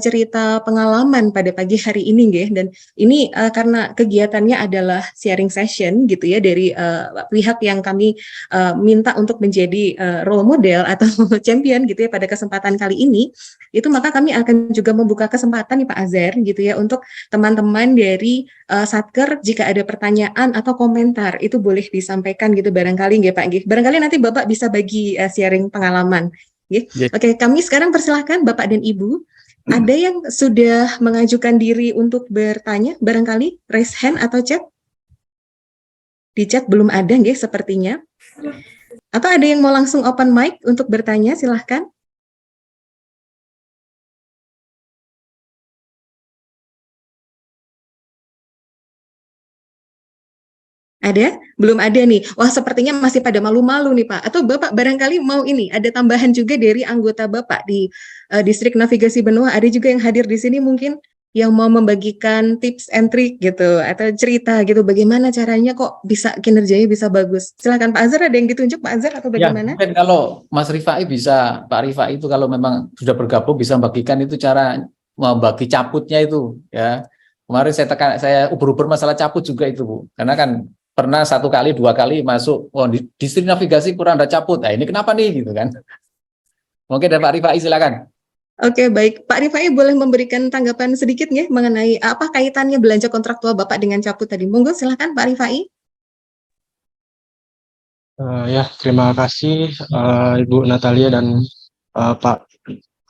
cerita pengalaman pada pagi hari ini nggih. Dan ini karena kegiatannya adalah sharing session gitu ya dari pihak yang kami minta untuk menjadi role model atau champion gitu ya pada kesempatan kali ini, itu maka kami akan juga membuka kesempatan nih Pak Azhar gitu ya untuk teman-teman dari Satker jika ada pertanyaan atau komentar itu boleh disampaikan gitu barangkali nggih Pak nggih. Barangkali nanti Bapak bisa bagi sharing pengalaman nggih. Ya. Oke, kami sekarang persilahkan Bapak dan Ibu. Ada yang sudah mengajukan diri untuk bertanya, barangkali raise hand atau chat? Di chat belum ada nggih sepertinya. Atau ada yang mau langsung open mic untuk bertanya, silahkan. Ada? Belum ada nih. Wah, sepertinya masih pada malu-malu nih, Pak. Atau Bapak barangkali mau ini, ada tambahan juga dari anggota Bapak di Distrik Navigasi Benoa. Ada juga yang hadir di sini mungkin yang mau membagikan tips and trick gitu, atau cerita gitu, bagaimana caranya kok bisa kinerjanya bisa bagus. Silakan Pak Azhar, ada yang ditunjuk Pak Azhar atau Ya, bagaimana? mungkin kalau Mas Rifai bisa, Pak Rifai itu kalau memang sudah bergabung bisa membagikan itu cara membagi caputnya itu ya. Kemarin saya ubur-ubur masalah caput juga itu Bu. Karena kan pernah 1 kali 2 kali masuk, oh di Distrik Navigasi kurang ada caput. Nah, ini kenapa nih gitu kan? Mungkin dari Pak Rifai silakan. Oke, baik. Pak Rifai boleh memberikan tanggapan sedikit ya mengenai apa kaitannya belanja kontraktual Bapak dengan caput tadi. Monggo silakan Pak Rifai. Ya, terima kasih Ibu Natalia dan Pak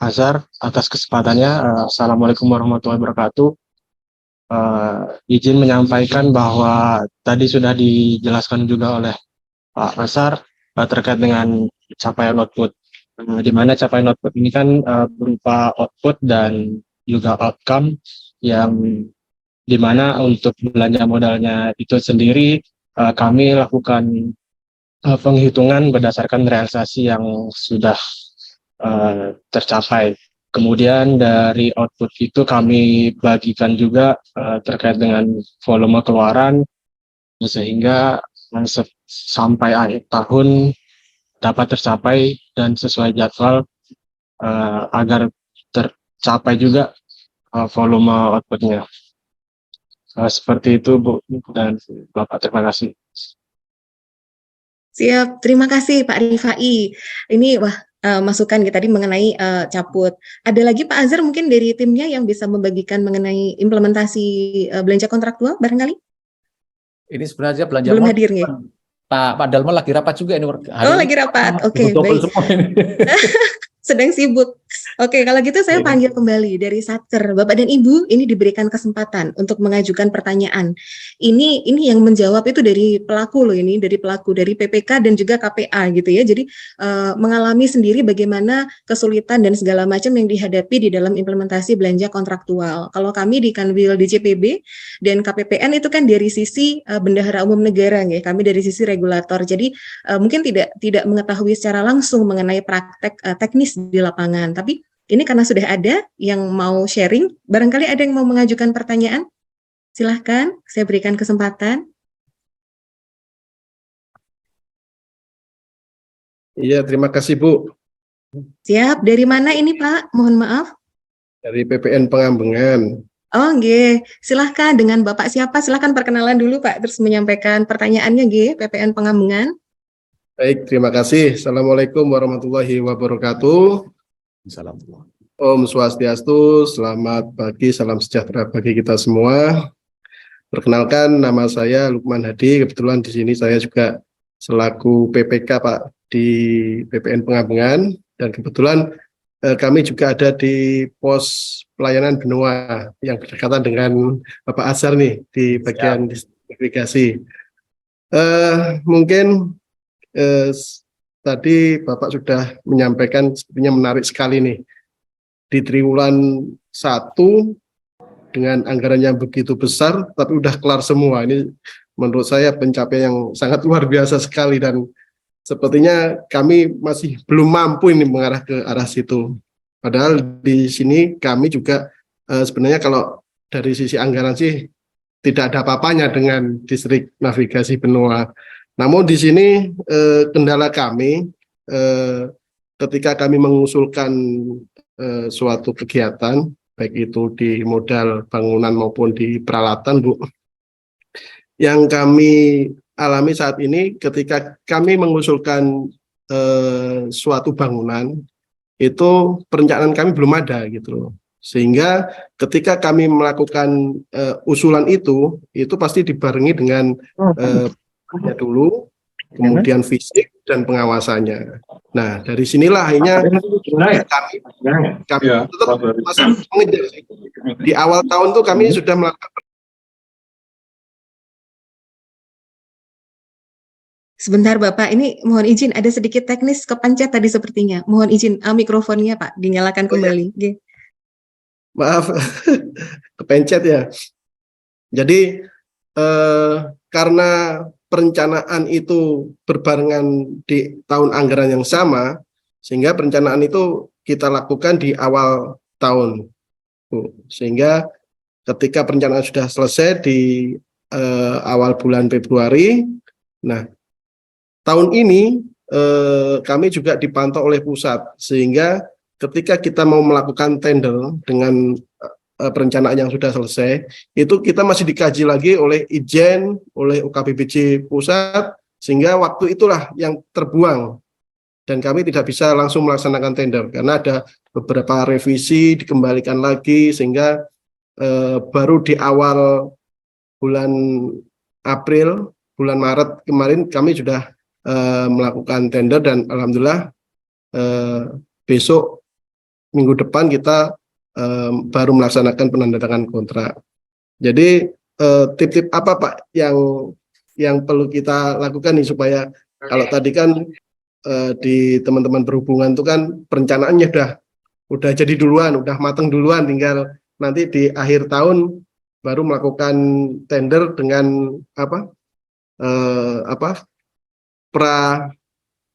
Azhar atas kesempatannya. Assalamualaikum warahmatullahi wabarakatuh. Izin menyampaikan bahwa tadi sudah dijelaskan juga oleh Pak Azhar terkait dengan capaian output. Di mana capaian output ini kan berupa output dan juga outcome yang di mana untuk belanja modalnya itu sendiri kami lakukan penghitungan berdasarkan realisasi yang sudah tercapai. Kemudian dari output itu kami bagikan juga terkait dengan volume keluaran sehingga sampai akhir tahun dapat tercapai dan sesuai jadwal agar tercapai juga volume outputnya. Seperti itu Bu dan Bapak, terima kasih. Siap, terima kasih Pak Rifai. Ini wah masukan kita tadi mengenai caput. Ada lagi Pak Azhar mungkin dari timnya yang bisa membagikan mengenai implementasi belanja kontraktual barangkali? Ini sebenarnya belanja Belum modal. hadir nih. Pak Dalmo lagi rapat juga ini. Oh, lagi rapat. Oke, baik. Semua ini. Sedang sibuk. Oke, kalau gitu saya panggil kembali dari Satker. Bapak dan Ibu, ini diberikan kesempatan untuk mengajukan pertanyaan. Ini yang menjawab itu dari pelaku loh ini, dari pelaku, dari PPK dan juga KPA gitu ya. Jadi mengalami sendiri bagaimana kesulitan dan segala macam yang dihadapi di dalam implementasi belanja kontraktual. Kalau kami di Kanwil DJPB dan KPPN itu kan dari sisi Bendahara Umum Negara ya, kami dari sisi regulator. Jadi mungkin tidak mengetahui secara langsung mengenai praktek teknis di lapangan, tapi ini karena sudah ada yang mau sharing, barangkali ada yang mau mengajukan pertanyaan, silahkan, saya berikan kesempatan. Iya, terima kasih Bu. Siap, dari mana ini Pak? Mohon maaf. Dari PPN Pengambengan. Oh, nggih. Silahkan dengan Bapak siapa? Silahkan perkenalan dulu Pak, terus menyampaikan pertanyaannya nggih, PPN Pengambengan. Baik, terima kasih. Assalamualaikum warahmatullahi wabarakatuh. Assalamualaikum. Om Swastiastu, selamat pagi, salam sejahtera bagi kita semua. Perkenalkan, nama saya Lukman Hadi. Kebetulan di sini saya juga selaku PPK Pak di PPN Pengambengan, dan kebetulan kami juga ada di pos pelayanan Benoa yang berdekatan dengan Bapak Azhar nih di bagian navigasi. Mungkin tadi Bapak sudah menyampaikan, sepertinya menarik sekali nih, di triwulan 1 dengan anggaran yang begitu besar tapi udah kelar semua. Ini menurut saya pencapaian yang sangat luar biasa sekali, dan sepertinya kami masih belum mampu ini mengarah ke arah situ. Padahal di sini kami juga sebenarnya kalau dari sisi anggaran sih tidak ada apa-apanya dengan distrik navigasi benua. Namun di sini kendala kami ketika kami mengusulkan suatu kegiatan, baik itu di modal bangunan maupun di peralatan, Bu. Yang kami alami saat ini ketika kami mengusulkan suatu bangunan, itu perencanaan kami belum ada gitu loh. Sehingga ketika kami melakukan usulan itu pasti dibarengi dengan ya dulu, kemudian fisik dan pengawasannya. Nah, dari sinilah akhirnya kami tetap masih mengejar. Di awal tahun tuh kami sudah melakukan. Sebentar Bapak, ini mohon izin ada sedikit teknis kepencet tadi sepertinya. Mohon izin mikrofonnya Pak dinyalakan kembali. Oke. Maaf, kepencet ya. Jadi karena perencanaan itu berbarengan di tahun anggaran yang sama, sehingga perencanaan itu kita lakukan di awal tahun. Sehingga ketika perencanaan sudah selesai di awal bulan Februari, nah tahun ini kami juga dipantau oleh pusat, sehingga ketika kita mau melakukan tender dengan perencanaan yang sudah selesai, itu kita masih dikaji lagi oleh Ijen, oleh UKBPJ pusat, sehingga waktu itulah yang terbuang. Dan kami tidak bisa langsung melaksanakan tender, karena ada beberapa revisi, dikembalikan lagi, sehingga baru di awal bulan April, bulan Maret kemarin kami sudah melakukan tender, dan alhamdulillah besok minggu depan kita baru melaksanakan penandatangan kontrak. Jadi tip-tip apa Pak yang perlu kita lakukan nih supaya kalau tadi kan di teman-teman perhubungan itu kan perencanaannya udah jadi duluan, udah matang duluan, tinggal nanti di akhir tahun baru melakukan tender dengan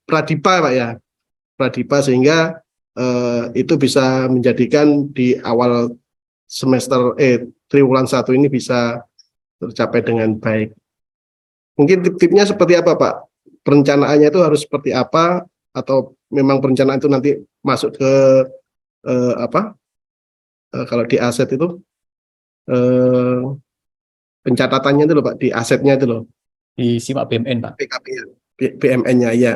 pradipa Pak ya, pradipa, sehingga itu bisa menjadikan di awal semester triwulan 1 ini bisa tercapai dengan baik. Mungkin tip-tipnya seperti apa Pak? Perencanaannya itu harus seperti apa, atau memang perencanaan itu nanti masuk ke kalau di aset itu pencatatannya itu loh Pak, di asetnya itu loh. Di simak BMN Pak. PKP BMN-nya ya.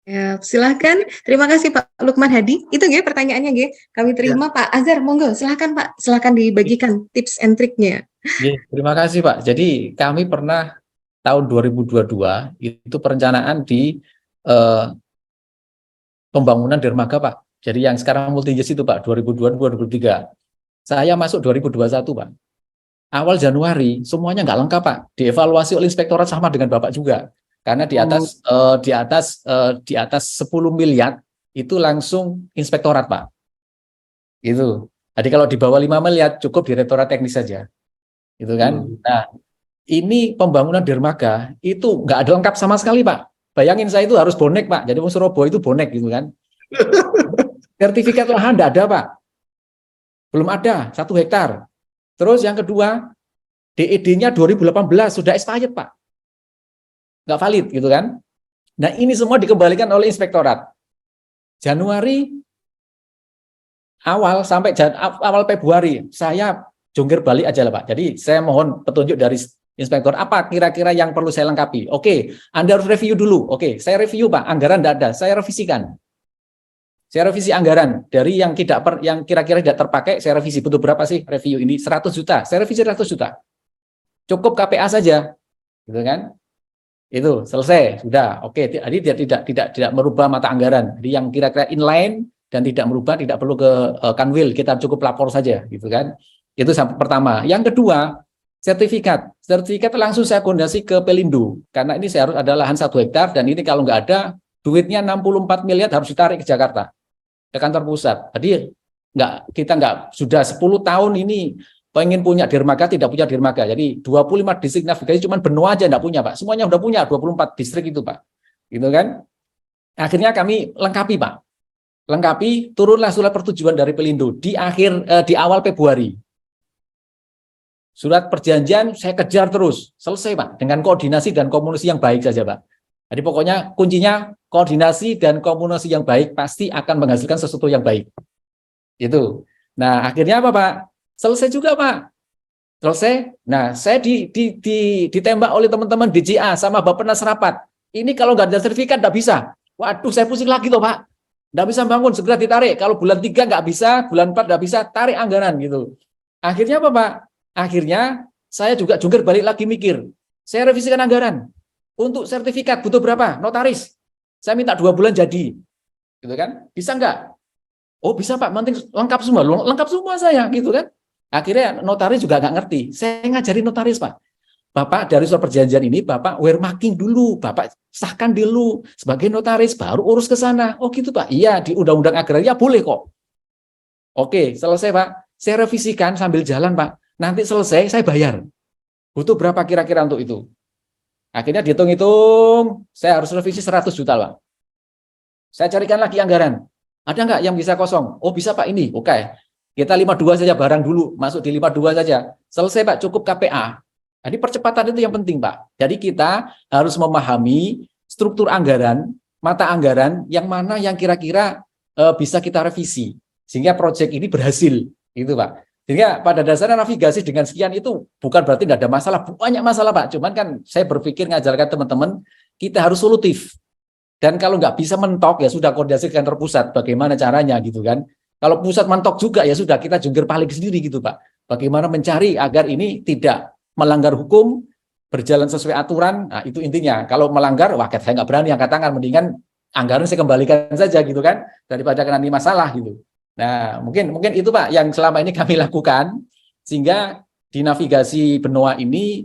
Ya, silahkan. Terima kasih Pak Lukman Hadi. Itu nggih pertanyaannya nggih. Kami terima Pak Azhar, monggo silahkan Pak. Silahkan dibagikan tips and triknya. Terima kasih Pak. Jadi kami pernah tahun 2022 itu perencanaan di pembangunan dermaga Pak. Jadi yang sekarang multi-use itu Pak, 2022-2023. Saya masuk 2021 Pak. Awal Januari semuanya nggak lengkap Pak. Dievaluasi oleh inspektorat sama dengan Bapak juga. Karena di atas 10 miliar itu langsung inspektorat Pak. Itu. Jadi kalau di bawah 5 miliar cukup direktorat teknis saja. Gitu kan. Nah, ini pembangunan dermaga itu nggak ada lengkap sama sekali Pak. Bayangin saya itu harus bonek Pak. Jadi Surabaya itu bonek gitu kan. Sertifikat lahan nggak ada Pak. Belum ada 1 hektar. Terus yang kedua, DED-nya 2018 sudah expired Pak. Nggak valid gitu kan. Nah ini semua dikembalikan oleh inspektorat. Januari awal sampai awal Februari saya jungkir balik aja lah Pak. Jadi saya mohon petunjuk dari inspektor apa kira-kira yang perlu saya lengkapi. Oke, Anda harus review dulu. Oke, saya review Pak. Anggaran tidak ada, saya revisikan. Saya revisi anggaran dari yang yang kira-kira tidak terpakai, saya revisi. Butuh berapa sih review ini? 100 juta. Saya revisi 100 juta. Cukup KPA saja. Gitu kan? Itu selesai sudah oke. Jadi tidak merubah mata anggaran. Jadi yang kira-kira inline dan tidak merubah, tidak perlu ke kanwil, kita cukup lapor saja gitu kan. Itu pertama. Yang kedua, sertifikat langsung saya koordinasi ke Pelindo karena ini saya harus ada lahan 1 hektar dan ini kalau nggak ada duitnya 64 miliar harus ditarik ke Jakarta ke kantor pusat. Jadi kita sudah 10 tahun ini pengen punya dermaga, tidak punya dermaga. Jadi 25 distrik navigasi cuma benua aja enggak punya, Pak. Semuanya udah punya 24 distrik itu, Pak. Gitu kan? Akhirnya kami lengkapi, Pak. Lengkapi, turunlah surat persetujuan dari Pelindo di awal Februari. Surat perjanjian saya kejar terus, selesai Pak, dengan koordinasi dan komunikasi yang baik saja Pak. Jadi pokoknya kuncinya koordinasi dan komunikasi yang baik pasti akan menghasilkan sesuatu yang baik. Itu. Nah, akhirnya apa Pak? Selesai juga Pak. Selesai. Nah, saya ditembak oleh teman-teman DJA sama Bappenas rapat. Ini kalau nggak ada sertifikat nggak bisa. Waduh, saya pusing lagi loh Pak. Nggak bisa bangun, segera ditarik. Kalau bulan 3 nggak bisa, bulan 4 nggak bisa, tarik anggaran gitu. Akhirnya apa Pak? Akhirnya saya juga jungkir balik lagi mikir. Saya revisikan anggaran. Untuk sertifikat butuh berapa? Notaris. Saya minta 2 bulan jadi. Gitu kan? Bisa nggak? Oh bisa Pak, penting lengkap semua. Lengkap semua saya gitu kan. Akhirnya notaris juga nggak ngerti. Saya ngajarin notaris Pak. Bapak dari surat perjanjian ini, Bapak marking dulu, Bapak sahkan dulu sebagai notaris, baru urus ke sana. Oh gitu Pak. Iya, di Undang-Undang Agraria boleh kok. Oke, selesai Pak. Saya revisikan sambil jalan Pak. Nanti selesai saya bayar. Butuh berapa kira-kira untuk itu? Akhirnya dihitung-hitung, saya harus revisi 100 juta Pak. Saya carikan lagi anggaran. Ada nggak yang bisa kosong? Oh bisa Pak ini. Oke. Kita 52 saja barang dulu, masuk di 52 saja. Selesai Pak, cukup KPA. Jadi percepatan itu yang penting Pak. Jadi kita harus memahami struktur anggaran, mata anggaran yang mana yang kira-kira bisa kita revisi sehingga proyek ini berhasil, gitu Pak. Sehingga pada dasarnya navigasi dengan sekian itu bukan berarti tidak ada masalah, banyak masalah Pak. Cuman kan saya berpikir ngajarkan teman-teman kita harus solutif. Dan kalau nggak bisa mentok ya sudah koordinasi dengan terpusat, bagaimana caranya gitu kan. Kalau pusat mentok juga ya sudah kita jungkir balik sendiri gitu Pak. Bagaimana mencari agar ini tidak melanggar hukum, berjalan sesuai aturan. Nah itu intinya. Kalau melanggar, wah saya nggak berani angkat tangan. Mendingan anggaran saya kembalikan saja gitu kan, daripada kena masalah gitu. Nah mungkin itu Pak yang selama ini kami lakukan. Sehingga di navigasi benua ini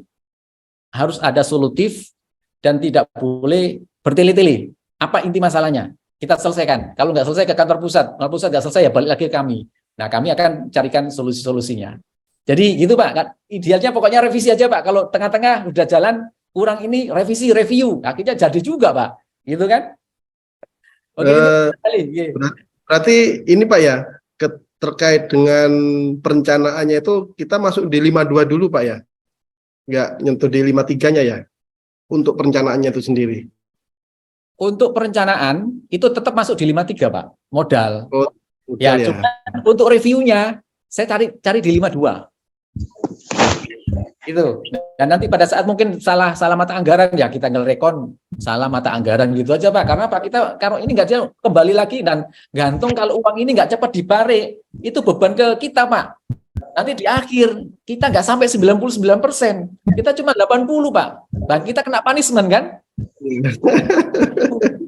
harus ada solutif dan tidak boleh bertele-tele. Apa inti masalahnya? Kita selesaikan. Kalau nggak selesai ke kantor pusat nggak selesai ya balik lagi ke kami. Nah kami akan carikan solusi-solusinya. Jadi gitu Pak. Idealnya pokoknya revisi aja Pak. Kalau tengah-tengah udah jalan kurang ini revisi, review. Akhirnya jadi juga Pak. Gitu kan? Oke. Berarti ini Pak ya terkait dengan perencanaannya itu kita masuk di 52 dulu Pak ya. Nggak nyentuh di 53-nya ya. Untuk perencanaannya itu sendiri. Untuk perencanaan itu tetap masuk di 53 Pak, modal. Oh, ya, cuma untuk reviewnya saya cari di 52. Itu. Dan nanti pada saat mungkin salah mata anggaran ya kita ngerekon salah mata anggaran gitu aja Pak. Karena Pak kita kalau ini nggak kembali lagi dan gantung kalau uang ini nggak cepat ditarik itu beban ke kita Pak. Nanti di akhir kita nggak sampai 99%, kita cuma 80 Pak. Dan kita kena punishment kan?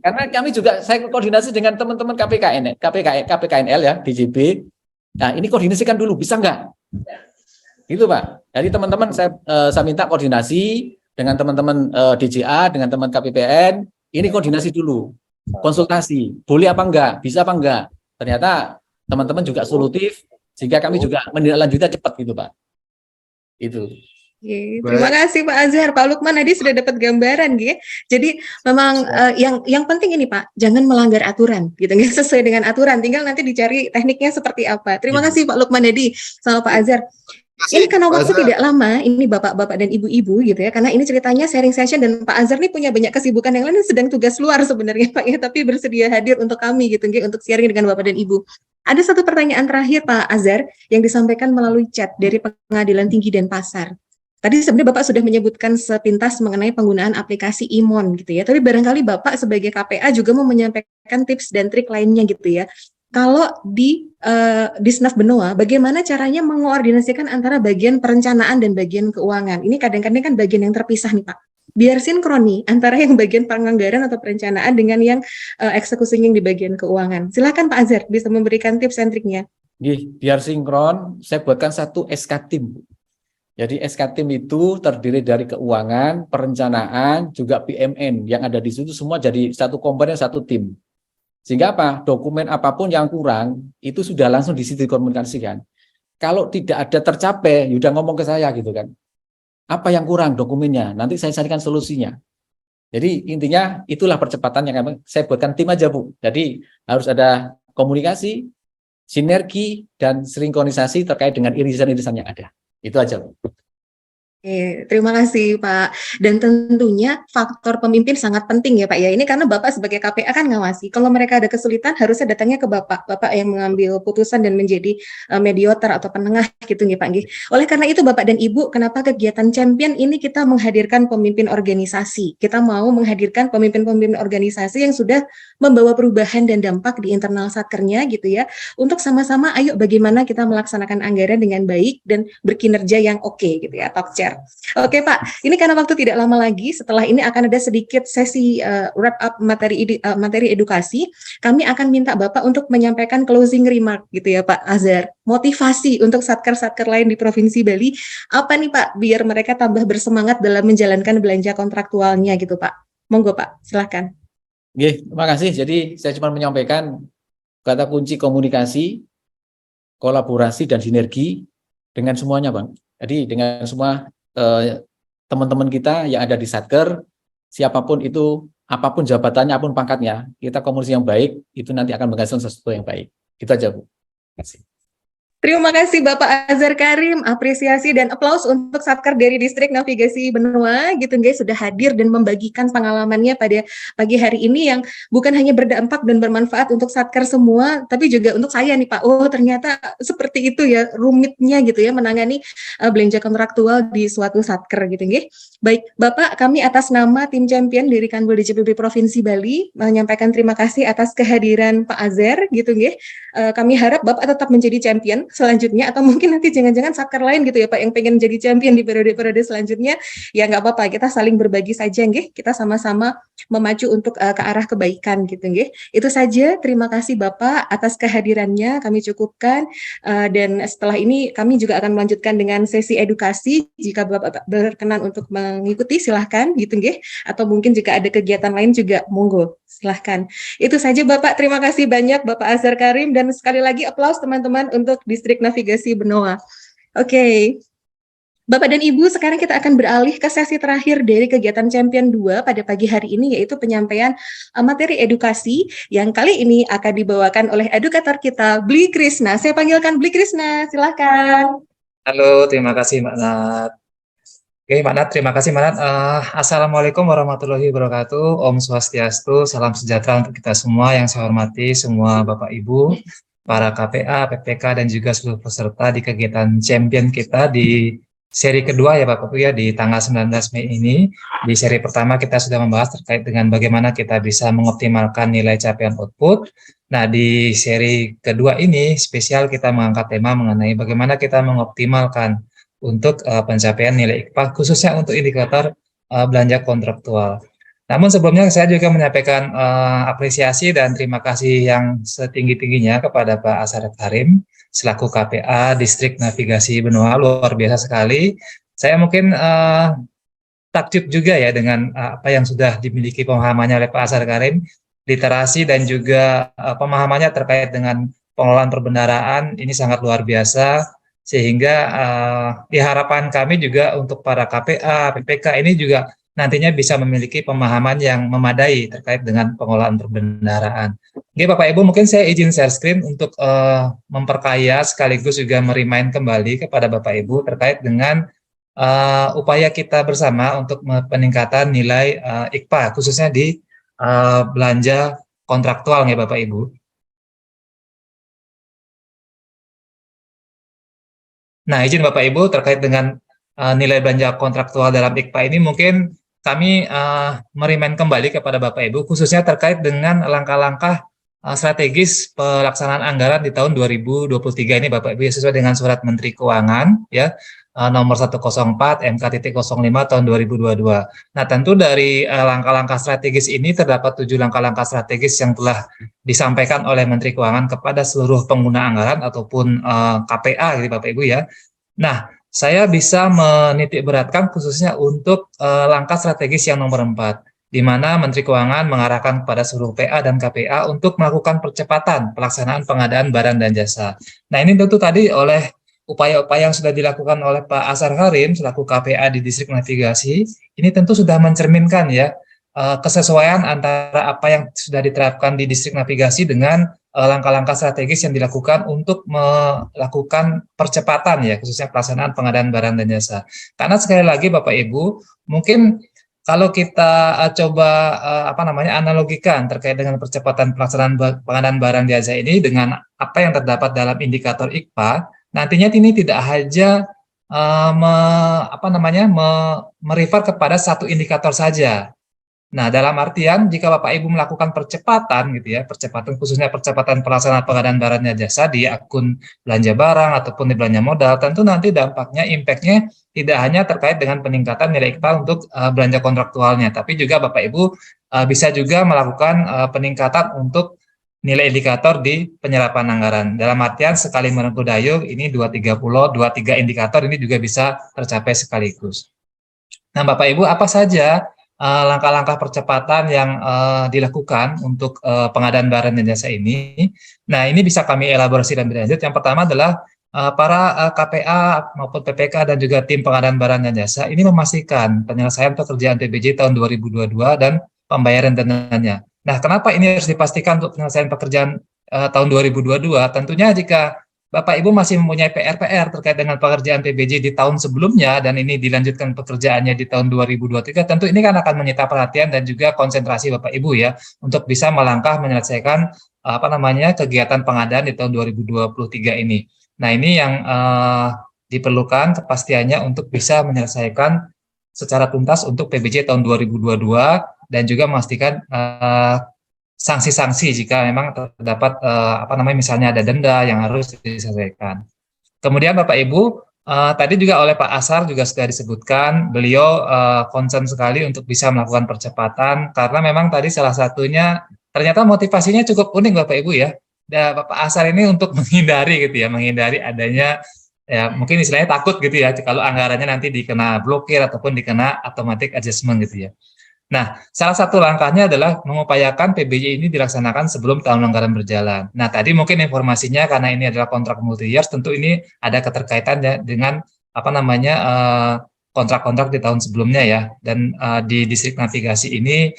Karena kami juga saya koordinasi dengan teman-teman KPKNL ya DJB. Nah ini koordinasikan dulu bisa nggak? Itu Pak. Jadi teman-teman saya minta koordinasi dengan teman-teman DJA dengan teman KPPN. Ini koordinasi dulu, konsultasi. Boleh apa enggak? Bisa apa enggak? Ternyata teman-teman juga solutif sehingga kami juga menindaklanjuti cepat gitu Pak. Itu. Oke, terima kasih Pak Azhar. Pak Lukman tadi sudah dapat gambaran gitu. Jadi memang yang penting ini Pak, jangan melanggar aturan gitu, nggak sesuai dengan aturan. Tinggal nanti dicari tekniknya seperti apa. Terima kasih Pak Lukman tadi sama Pak Azhar. Ini karena waktu tidak lama, ini bapak-bapak dan ibu-ibu gitu ya, karena ini ceritanya sharing session dan Pak Azhar nih punya banyak kesibukan yang lain, sedang tugas luar sebenarnya Pak ya, tapi bersedia hadir untuk kami gitu, untuk sharing dengan bapak dan ibu. Ada satu pertanyaan terakhir Pak Azhar yang disampaikan melalui chat dari Pengadilan Tinggi Denpasar. Tadi sebenarnya Bapak sudah menyebutkan sepintas mengenai penggunaan aplikasi IMON gitu ya, tapi barangkali Bapak sebagai KPA juga mau menyampaikan tips dan trik lainnya gitu ya. Kalau di Disnaf Benoa, bagaimana caranya mengoordinasikan antara bagian perencanaan dan bagian keuangan? Ini kadang-kadang kan bagian yang terpisah nih Pak. Biar sinkron nih antara yang bagian penganggaran atau perencanaan dengan yang eksekusinya yang di bagian keuangan. Silakan Pak Azhar bisa memberikan tips dan triknya. Biar sinkron, saya buatkan satu SK Team. Jadi SK Team itu terdiri dari keuangan, perencanaan, juga PMN yang ada di situ semua jadi satu komponen, satu tim. Sehingga apa? Dokumen apapun yang kurang itu sudah langsung di situ dikomunikasikan. Kalau tidak ada tercapai, udah ngomong ke saya gitu kan. Apa yang kurang dokumennya? Nanti saya carikan solusinya. Jadi intinya itulah percepatan yang saya buatkan tim aja Bu. Jadi harus ada komunikasi, sinergi dan sinkronisasi terkait dengan irisan-irisan yang ada. Itu aja Bu. Terima kasih Pak. Dan tentunya faktor pemimpin sangat penting ya Pak ya. Ini karena Bapak sebagai KPA kan ngawasi. Kalau mereka ada kesulitan harusnya datangnya ke Bapak. Bapak yang mengambil putusan dan menjadi mediator atau penengah gitu nih Pak. Nggih. Oleh karena itu Bapak dan Ibu, kenapa kegiatan champion ini kita menghadirkan pemimpin organisasi. Kita mau menghadirkan pemimpin-pemimpin organisasi yang sudah membawa perubahan dan dampak di internal satkernya gitu ya. Untuk sama-sama ayo bagaimana kita melaksanakan anggaran dengan baik dan berkinerja yang oke gitu ya, top chair. Oke Pak, ini karena waktu tidak lama lagi, setelah ini akan ada sedikit sesi wrap up materi edukasi. Kami akan minta Bapak untuk menyampaikan closing remark gitu ya Pak Azhar. Motivasi untuk satker-satker lain di Provinsi Bali, apa nih Pak, biar mereka tambah bersemangat dalam menjalankan belanja kontraktualnya gitu Pak. Monggo Pak, silahkan. Oke, terima kasih. Jadi saya cuma menyampaikan kata kunci komunikasi, kolaborasi, dan sinergi dengan semuanya Bang. Jadi dengan semua teman-teman kita yang ada di Satker, siapapun itu, apapun jabatannya, apapun pangkatnya, kita komunikasi yang baik, itu nanti akan menghasilkan sesuatu yang baik. Itu aja Bu. Terima kasih. Terima kasih Bapak Azhar Karim, apresiasi dan aplaus untuk Satker dari Distrik Navigasi Benoa gitu guys, sudah hadir dan membagikan pengalamannya pada pagi hari ini yang bukan hanya berdampak dan bermanfaat untuk Satker semua, tapi juga untuk saya nih Pak. Oh ternyata seperti itu ya rumitnya gitu ya menangani belanja kontraktual di suatu Satker gitu guys. Baik Bapak, kami atas nama tim champion dari Kanwil DJPB Provinsi Bali menyampaikan terima kasih atas kehadiran Pak Azhar gitu guys. Kami harap Bapak tetap menjadi champion selanjutnya, atau mungkin nanti jangan-jangan satker lain gitu ya Pak yang pengen jadi champion di periode-periode selanjutnya, ya nggak apa-apa, kita saling berbagi saja nggih, kita sama-sama memacu untuk ke arah kebaikan gitu nggih. Itu saja, terima kasih Bapak atas kehadirannya, kami cukupkan, dan setelah ini kami juga akan melanjutkan dengan sesi edukasi. Jika Bapak berkenan untuk mengikuti silahkan gitu nggih, atau mungkin jika ada kegiatan lain juga monggo silahkan. Itu saja Bapak, terima kasih banyak Bapak Azhar Karim, dan sekali lagi aplaus teman-teman untuk Distrik Navigasi Benoa. Oke. Bapak dan Ibu, sekarang kita akan beralih ke sesi terakhir dari kegiatan Champion 2 pada pagi hari ini, yaitu penyampaian materi edukasi yang kali ini akan dibawakan oleh edukator kita, Bli Krishna. Saya panggilkan Bli Krishna, silahkan. Halo, terima kasih Mbak Nat. Oke Mbak Nat, terima kasih Mbak Nat. Assalamualaikum warahmatullahi wabarakatuh. Om Swastiastu, salam sejahtera untuk kita semua. Yang saya hormati semua Bapak Ibu, para KPA, PPK, dan juga seluruh peserta di kegiatan Champion kita di seri kedua ya Bapak Ibu ya, di tanggal 19 Mei ini. Di seri pertama kita sudah membahas terkait dengan bagaimana kita bisa mengoptimalkan nilai capaian output. Nah, di seri kedua ini spesial kita mengangkat tema mengenai bagaimana kita mengoptimalkan untuk pencapaian nilai IKPA, khususnya untuk indikator belanja kontraktual. Namun sebelumnya saya juga menyampaikan apresiasi dan terima kasih yang setinggi-tingginya kepada Pak Azhar Karim selaku KPA Distrik Navigasi Benoa, luar biasa sekali. Saya mungkin takjub juga ya dengan apa yang sudah dimiliki pemahamannya oleh Pak Azhar Karim, literasi dan juga pemahamannya terkait dengan pengelolaan perbendaharaan ini sangat luar biasa, sehingga harapan kami juga untuk para KPA, PPK ini juga nantinya bisa memiliki pemahaman yang memadai terkait dengan pengelolaan perbendaharaan. Oke Bapak Ibu, mungkin saya izin share screen untuk memperkaya sekaligus juga merimain kembali kepada Bapak Ibu terkait dengan upaya kita bersama untuk peningkatan nilai IKPA, khususnya di belanja kontraktual ya Bapak Ibu. Nah, izin Bapak Ibu terkait dengan nilai belanja kontraktual dalam IKPA ini mungkin kami merimain kembali kepada Bapak Ibu khususnya terkait dengan langkah-langkah strategis pelaksanaan anggaran di tahun 2023 ini Bapak Ibu sesuai dengan surat Menteri Keuangan ya nomor 104 MK.05 tahun 2022. Nah, tentu dari langkah-langkah strategis ini terdapat 7 langkah-langkah strategis yang telah disampaikan oleh Menteri Keuangan kepada seluruh pengguna anggaran ataupun KPA gitu Bapak Ibu ya. Nah, saya bisa menitik beratkan khususnya untuk langkah strategis yang nomor 4, di mana Menteri Keuangan mengarahkan kepada seluruh PA dan KPA untuk melakukan percepatan pelaksanaan pengadaan barang dan jasa. Nah, ini tentu tadi oleh upaya-upaya yang sudah dilakukan oleh Pak Azhar Karim selaku KPA di Distrik Navigasi, ini tentu sudah mencerminkan ya kesesuaian antara apa yang sudah diterapkan di Distrik Navigasi dengan langkah-langkah strategis yang dilakukan untuk melakukan percepatan ya, khususnya pelaksanaan pengadaan barang dan jasa. Karena sekali lagi Bapak Ibu, mungkin kalau kita analogikan terkait dengan percepatan pelaksanaan pengadaan barang jasa ini dengan apa yang terdapat dalam indikator IKPA, nantinya ini tidak hanya merefer kepada satu indikator saja. Nah, dalam artian jika Bapak Ibu melakukan percepatan gitu ya, percepatan khususnya percepatan pelaksanaan pengadaan barang dan jasa di akun belanja barang ataupun di belanja modal, tentu nanti dampaknya, impact-nya tidak hanya terkait dengan peningkatan nilai IKPA untuk belanja kontraktualnya, tapi juga Bapak Ibu bisa juga melakukan peningkatan untuk nilai indikator di penyerapan anggaran. Dalam artian sekali merengkuh dayung, ini 2-3 indikator ini juga bisa tercapai sekaligus. Nah, Bapak Ibu, apa saja langkah-langkah percepatan yang dilakukan untuk pengadaan barang dan jasa ini? Nah, ini bisa kami elaborasi dan lebih lanjut. Yang pertama adalah para KPA maupun PPK dan juga tim pengadaan barang dan jasa ini memastikan penyelesaian pekerjaan PBJ tahun 2022 dan pembayaran dananya. Nah, kenapa ini harus dipastikan untuk penyelesaian pekerjaan tahun 2022? Tentunya jika Bapak Ibu masih mempunyai PR-PR terkait dengan pekerjaan PBJ di tahun sebelumnya dan ini dilanjutkan pekerjaannya di tahun 2023, tentu ini kan akan menyita perhatian dan juga konsentrasi Bapak Ibu ya untuk bisa melangkah menyelesaikan kegiatan pengadaan di tahun 2023 ini. Nah, ini yang diperlukan kepastiannya untuk bisa menyelesaikan secara tuntas untuk PBJ tahun 2022 dan juga memastikan sanksi-sanksi jika memang terdapat misalnya ada denda yang harus diselesaikan. Kemudian Bapak Ibu, tadi juga oleh Pak Asar juga sudah disebutkan, beliau concern sekali untuk bisa melakukan percepatan karena memang tadi salah satunya ternyata motivasinya cukup unik Bapak Ibu ya. Bapak Asar ini untuk menghindari adanya ya mungkin istilahnya takut gitu ya kalau anggarannya nanti dikena blokir ataupun dikena automatic adjustment gitu ya. Nah, salah satu langkahnya adalah mengupayakan PBJ ini dilaksanakan sebelum tahun anggaran berjalan. Nah, tadi mungkin informasinya karena ini adalah kontrak multi-years, tentu ini ada keterkaitan dengan kontrak-kontrak di tahun sebelumnya ya. Dan di distrik navigasi ini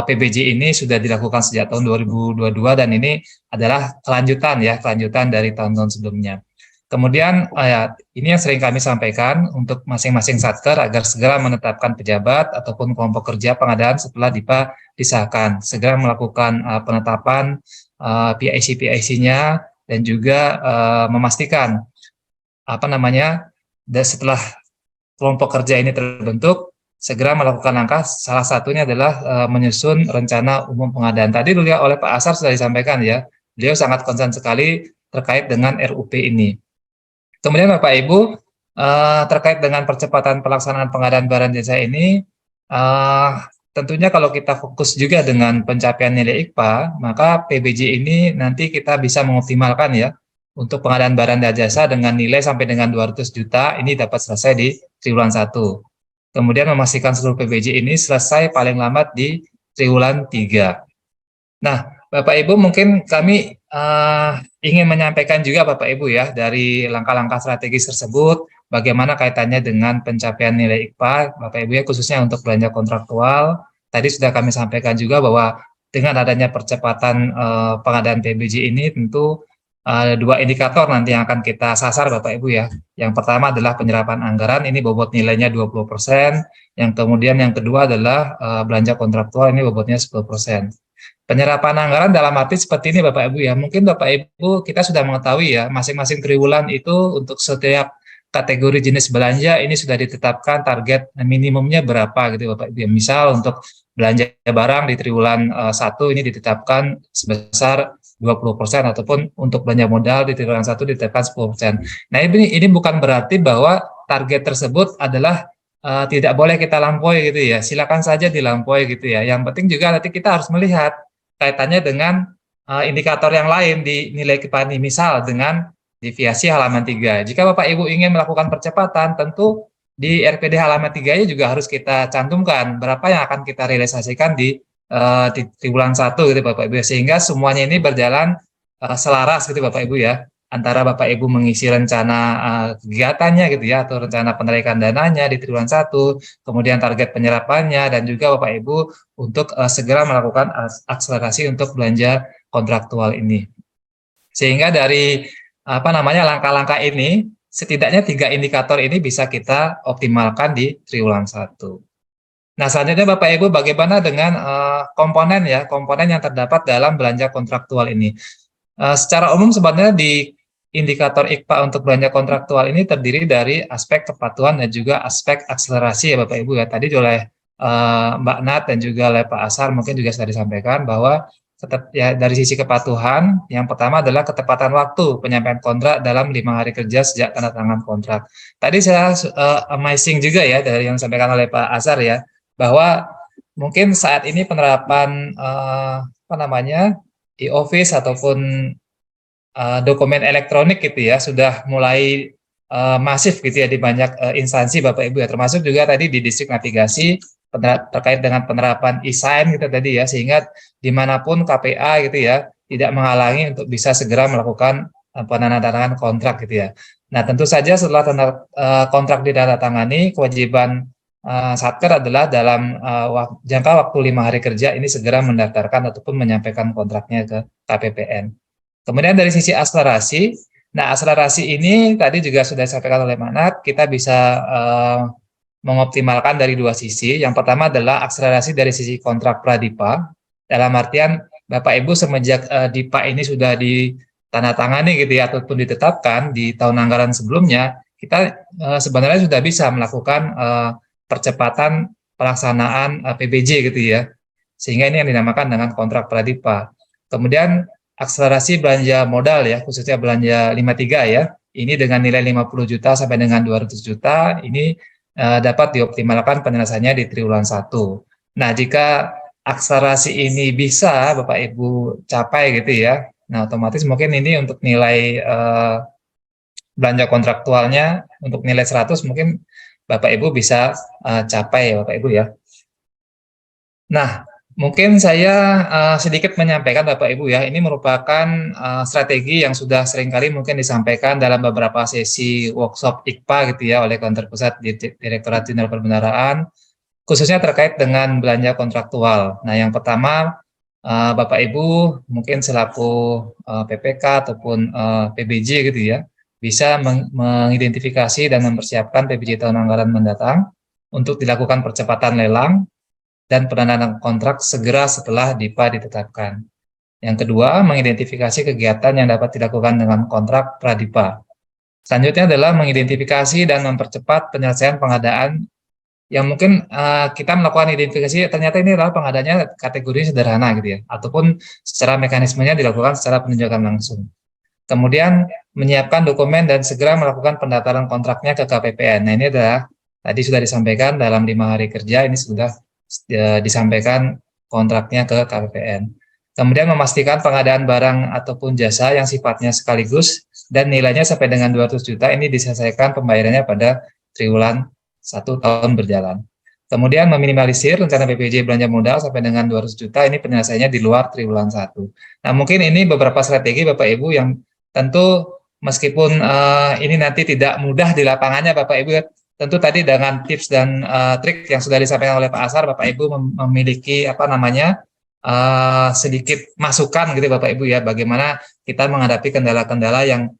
PBJ ini sudah dilakukan sejak tahun 2022 dan ini adalah kelanjutan dari tahun-tahun sebelumnya. Kemudian ini yang sering kami sampaikan untuk masing-masing satker agar segera menetapkan pejabat ataupun kelompok kerja pengadaan setelah DIPA disahkan, segera melakukan penetapan PIC-PIC-nya dan juga memastikan setelah kelompok kerja ini terbentuk segera melakukan langkah, salah satunya adalah menyusun rencana umum pengadaan. Tadi juga oleh Pak Asar sudah disampaikan ya, beliau sangat concern sekali terkait dengan RUP ini. Kemudian Bapak Ibu, terkait dengan percepatan pelaksanaan pengadaan barang jasa ini, tentunya kalau kita fokus juga dengan pencapaian nilai IKPA, maka PBJ ini nanti kita bisa mengoptimalkan ya, untuk pengadaan barang dan jasa dengan nilai sampai dengan 200 juta, ini dapat selesai di triwulan 1. Kemudian memastikan seluruh PBJ ini selesai paling lambat di triwulan 3. Nah, Bapak Ibu mungkin kami ingin menyampaikan juga Bapak Ibu ya dari langkah-langkah strategis tersebut bagaimana kaitannya dengan pencapaian nilai IKPA Bapak Ibu ya khususnya untuk belanja kontraktual. Tadi sudah kami sampaikan juga bahwa dengan adanya percepatan pengadaan PBJ ini tentu dua indikator nanti yang akan kita sasar Bapak Ibu ya. Yang pertama adalah penyerapan anggaran ini bobot nilainya 20%, yang kemudian yang kedua adalah belanja kontraktual ini bobotnya 10%. Penyerapan anggaran dalam arti seperti ini Bapak Ibu ya, mungkin Bapak Ibu kita sudah mengetahui ya, masing-masing triwulan itu untuk setiap kategori jenis belanja ini sudah ditetapkan target minimumnya berapa gitu Bapak Ibu ya. Misal untuk belanja barang di triwulan 1 ini ditetapkan sebesar 20% ataupun untuk belanja modal di triwulan 1 ditetapkan 10%. Nah ini bukan berarti bahwa target tersebut adalah tidak boleh kita lampaui gitu ya, silakan saja dilampaui gitu ya. Yang penting juga nanti kita harus melihat kaitannya dengan indikator yang lain di nilai IKPA misal dengan deviasi halaman 3. Jika Bapak Ibu ingin melakukan percepatan, tentu di RPD halaman 3-nya juga harus kita cantumkan berapa yang akan kita realisasikan di triwulan 1 gitu Bapak Ibu, sehingga semuanya ini berjalan selaras gitu Bapak Ibu ya. antara Bapak Ibu mengisi rencana kegiatannya gitu ya, atau rencana penarikan dananya di triwulan 1, kemudian target penyerapannya, dan juga Bapak Ibu untuk segera melakukan akselerasi untuk belanja kontraktual ini. Sehingga dari langkah-langkah ini, setidaknya 3 indikator ini bisa kita optimalkan di triwulan 1. Nah, selanjutnya Bapak Ibu, bagaimana dengan komponen yang terdapat dalam belanja kontraktual ini? Secara umum sebenarnya di indikator IKPA untuk belanja kontraktual ini terdiri dari aspek kepatuhan dan juga aspek akselerasi ya Bapak Ibu ya. Tadi oleh Mbak Nat dan juga oleh Pak Asar mungkin juga sudah disampaikan bahwa dari sisi kepatuhan, yang pertama adalah ketepatan waktu penyampaian kontrak dalam 5 hari kerja sejak tanda tangan kontrak. Tadi saya amazing juga ya dari yang disampaikan oleh Pak Asar ya, bahwa mungkin saat ini penerapan e-office ataupun dokumen elektronik gitu ya sudah mulai masif gitu ya di banyak instansi Bapak Ibu ya, termasuk juga tadi di distrik navigasi terkait dengan penerapan e-sign gitu tadi ya, sehingga dimanapun KPA gitu ya tidak menghalangi untuk bisa segera melakukan penandatanganan kontrak gitu ya. Nah, tentu saja setelah kontrak ditandatangani, kewajiban Satker adalah dalam jangka waktu 5 hari kerja ini segera mendaftarkan ataupun menyampaikan kontraknya ke KPPN. Kemudian dari sisi akselerasi, nah akselerasi ini tadi juga sudah disampaikan oleh Manat, kita bisa mengoptimalkan dari 2 sisi. Yang pertama adalah akselerasi dari sisi kontrak pradipa, dalam artian Bapak Ibu semenjak DIPA ini sudah ditandatangani gitu ya, ataupun ditetapkan di tahun anggaran sebelumnya, kita sebenarnya sudah bisa melakukan percepatan pelaksanaan PBJ gitu ya, sehingga ini yang dinamakan dengan kontrak pradipa. Kemudian akselerasi belanja modal ya, khususnya belanja 53 ya, ini dengan nilai 50 juta sampai dengan 200 juta, ini dapat dioptimalkan penyelesaiannya di triwulan 1. Nah, jika akselerasi ini bisa Bapak Ibu capai gitu ya, nah otomatis mungkin ini untuk nilai belanja kontraktualnya untuk nilai 100 mungkin Bapak Ibu bisa capai ya Bapak Ibu ya. Nah, mungkin saya sedikit menyampaikan Bapak Ibu ya, ini merupakan strategi yang sudah seringkali mungkin disampaikan dalam beberapa sesi workshop IKPA gitu ya oleh Kantor Pusat Direktorat Jenderal Perbendaharaan, khususnya terkait dengan belanja kontraktual. Nah, yang pertama Bapak Ibu mungkin selaku PPK ataupun PBJ gitu ya, bisa mengidentifikasi dan mempersiapkan PBJ tahun anggaran mendatang untuk dilakukan percepatan lelang dan penandatanganan kontrak segera setelah DIPA ditetapkan. Yang kedua, mengidentifikasi kegiatan yang dapat dilakukan dengan kontrak pradipa. Selanjutnya adalah mengidentifikasi dan mempercepat penyelesaian pengadaan yang mungkin kita melakukan identifikasi, ternyata ini adalah pengadaannya kategori sederhana gitu ya, ataupun secara mekanismenya dilakukan secara penunjukan langsung. Kemudian menyiapkan dokumen dan segera melakukan pendaftaran kontraknya ke KPPN. Nah, ini adalah tadi sudah disampaikan dalam 5 hari kerja ini sudah disampaikan kontraknya ke KPPN. Kemudian memastikan pengadaan barang ataupun jasa yang sifatnya sekaligus dan nilainya sampai dengan 200 juta ini diselesaikan pembayarannya pada triwulan 1 tahun berjalan. Kemudian meminimalisir rencana BPJ belanja modal sampai dengan 200 juta ini penyelesaiannya di luar triwulan 1. Nah, mungkin ini beberapa strategi Bapak Ibu yang tentu meskipun ini nanti tidak mudah di lapangannya Bapak Ibu ya, tentu tadi dengan tips dan trik yang sudah disampaikan oleh Pak Asar, Bapak Ibu memiliki sedikit masukan gitu Bapak Ibu ya, bagaimana kita menghadapi kendala-kendala yang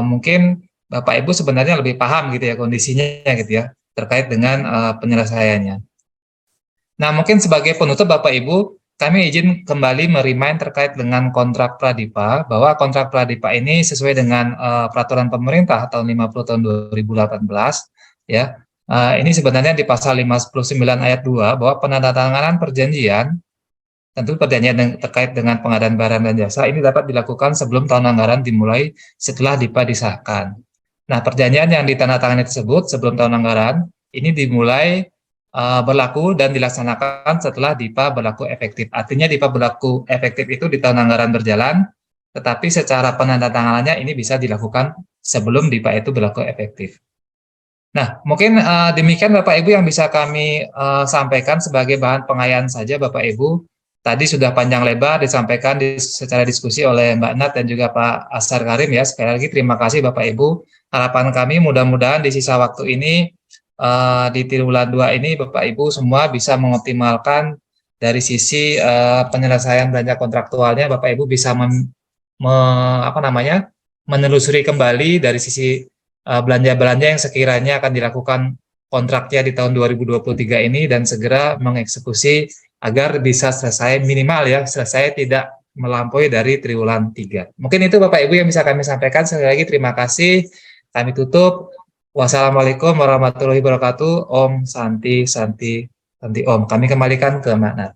mungkin Bapak Ibu sebenarnya lebih paham gitu ya kondisinya gitu ya, terkait dengan penyelesaiannya. Nah, mungkin sebagai penutup Bapak Ibu, kami izin kembali merimain terkait dengan kontrak pradipa, bahwa kontrak pradipa ini sesuai dengan peraturan pemerintah tahun 50 tahun 2018 ya. Ini sebenarnya di pasal 59 ayat 2 bahwa penandatanganan perjanjian, tentu perjanjian terkait dengan pengadaan barang dan jasa ini dapat dilakukan sebelum tahun anggaran dimulai setelah DIPA disahkan. Nah, perjanjian yang ditandatangani tersebut sebelum tahun anggaran ini dimulai berlaku dan dilaksanakan setelah DIPA berlaku efektif. Artinya DIPA berlaku efektif itu di tahun anggaran berjalan, tetapi secara penandatanganannya ini bisa dilakukan sebelum DIPA itu berlaku efektif. Nah, mungkin demikian Bapak Ibu yang bisa kami sampaikan sebagai bahan pengayaan saja Bapak Ibu tadi sudah panjang lebar disampaikan secara diskusi oleh Mbak Nat dan juga Pak Asar Karim ya. Sekali lagi terima kasih Bapak Ibu. Harapan kami mudah-mudahan di sisa waktu ini di triwulan 2 ini Bapak Ibu semua bisa mengoptimalkan dari sisi penyelesaian belanja kontraktualnya. Bapak Ibu bisa menelusuri kembali dari sisi belanja-belanja yang sekiranya akan dilakukan kontraknya di tahun 2023 ini dan segera mengeksekusi agar bisa selesai minimal ya, selesai tidak melampaui dari triwulan 3. Mungkin itu Bapak Ibu yang bisa kami sampaikan. Sekali lagi terima kasih. Kami tutup. Wassalamualaikum warahmatullahi wabarakatuh. Om Santi Santi Santi Om. Kami kembalikan ke Mbak Nat.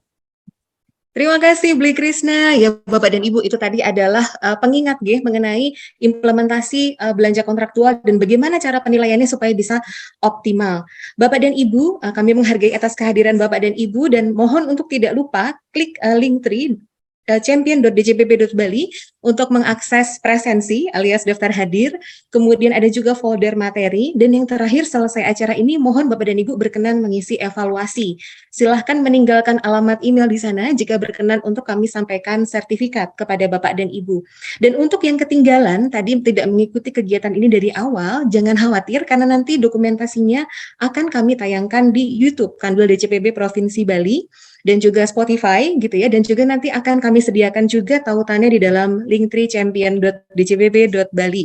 Terima kasih Bli Krisna. Ya Bapak dan Ibu, itu tadi adalah pengingat mengenai implementasi belanja kontraktual dan bagaimana cara penilaiannya supaya bisa optimal. Bapak dan Ibu, kami menghargai atas kehadiran Bapak dan Ibu dan mohon untuk tidak lupa klik link tree champion.djpp.bali untuk mengakses presensi alias daftar hadir, kemudian ada juga folder materi, dan yang terakhir selesai acara ini mohon Bapak dan Ibu berkenan mengisi evaluasi. Silahkan meninggalkan alamat email di sana jika berkenan untuk kami sampaikan sertifikat kepada Bapak dan Ibu. Dan untuk yang ketinggalan, tadi tidak mengikuti kegiatan ini dari awal, jangan khawatir karena nanti dokumentasinya akan kami tayangkan di YouTube Kanwil DJPB Provinsi Bali, dan juga Spotify gitu ya, dan juga nanti akan kami sediakan juga tautannya di dalam linktree champion.djpp.bali.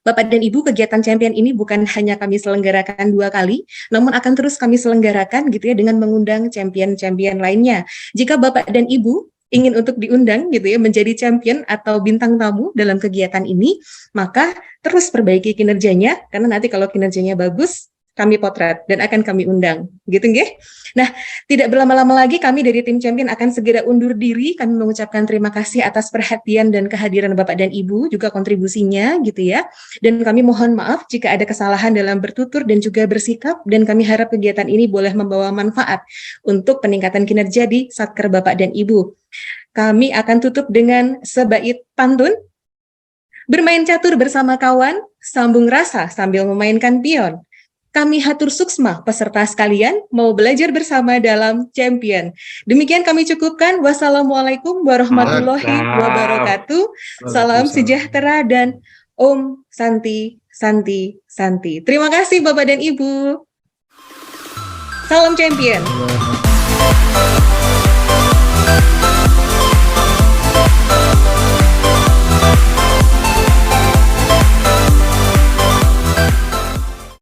Bapak dan Ibu, kegiatan champion ini bukan hanya kami selenggarakan 2 kali, namun akan terus kami selenggarakan gitu ya dengan mengundang champion-champion lainnya. Jika Bapak dan Ibu ingin untuk diundang gitu ya menjadi champion atau bintang tamu dalam kegiatan ini, maka terus perbaiki kinerjanya karena nanti kalau kinerjanya bagus kami potret dan akan kami undang, gitu nggih. Nah, tidak berlama-lama lagi kami dari tim champion akan segera undur diri. Kami mengucapkan terima kasih atas perhatian dan kehadiran Bapak dan Ibu, juga kontribusinya gitu ya. Dan kami mohon maaf jika ada kesalahan dalam bertutur dan juga bersikap, dan kami harap kegiatan ini boleh membawa manfaat untuk peningkatan kinerja di Satker Bapak dan Ibu. Kami akan tutup dengan sebait pantun. Bermain catur bersama kawan, sambung rasa sambil memainkan pion. Kami hatur suksma peserta sekalian mau belajar bersama dalam champion. Demikian kami cukupkan. Wassalamualaikum warahmatullahi wabarakatuh. Salam sejahtera dan Om Santi Santi Santi. Terima kasih Bapak dan Ibu. Salam champion.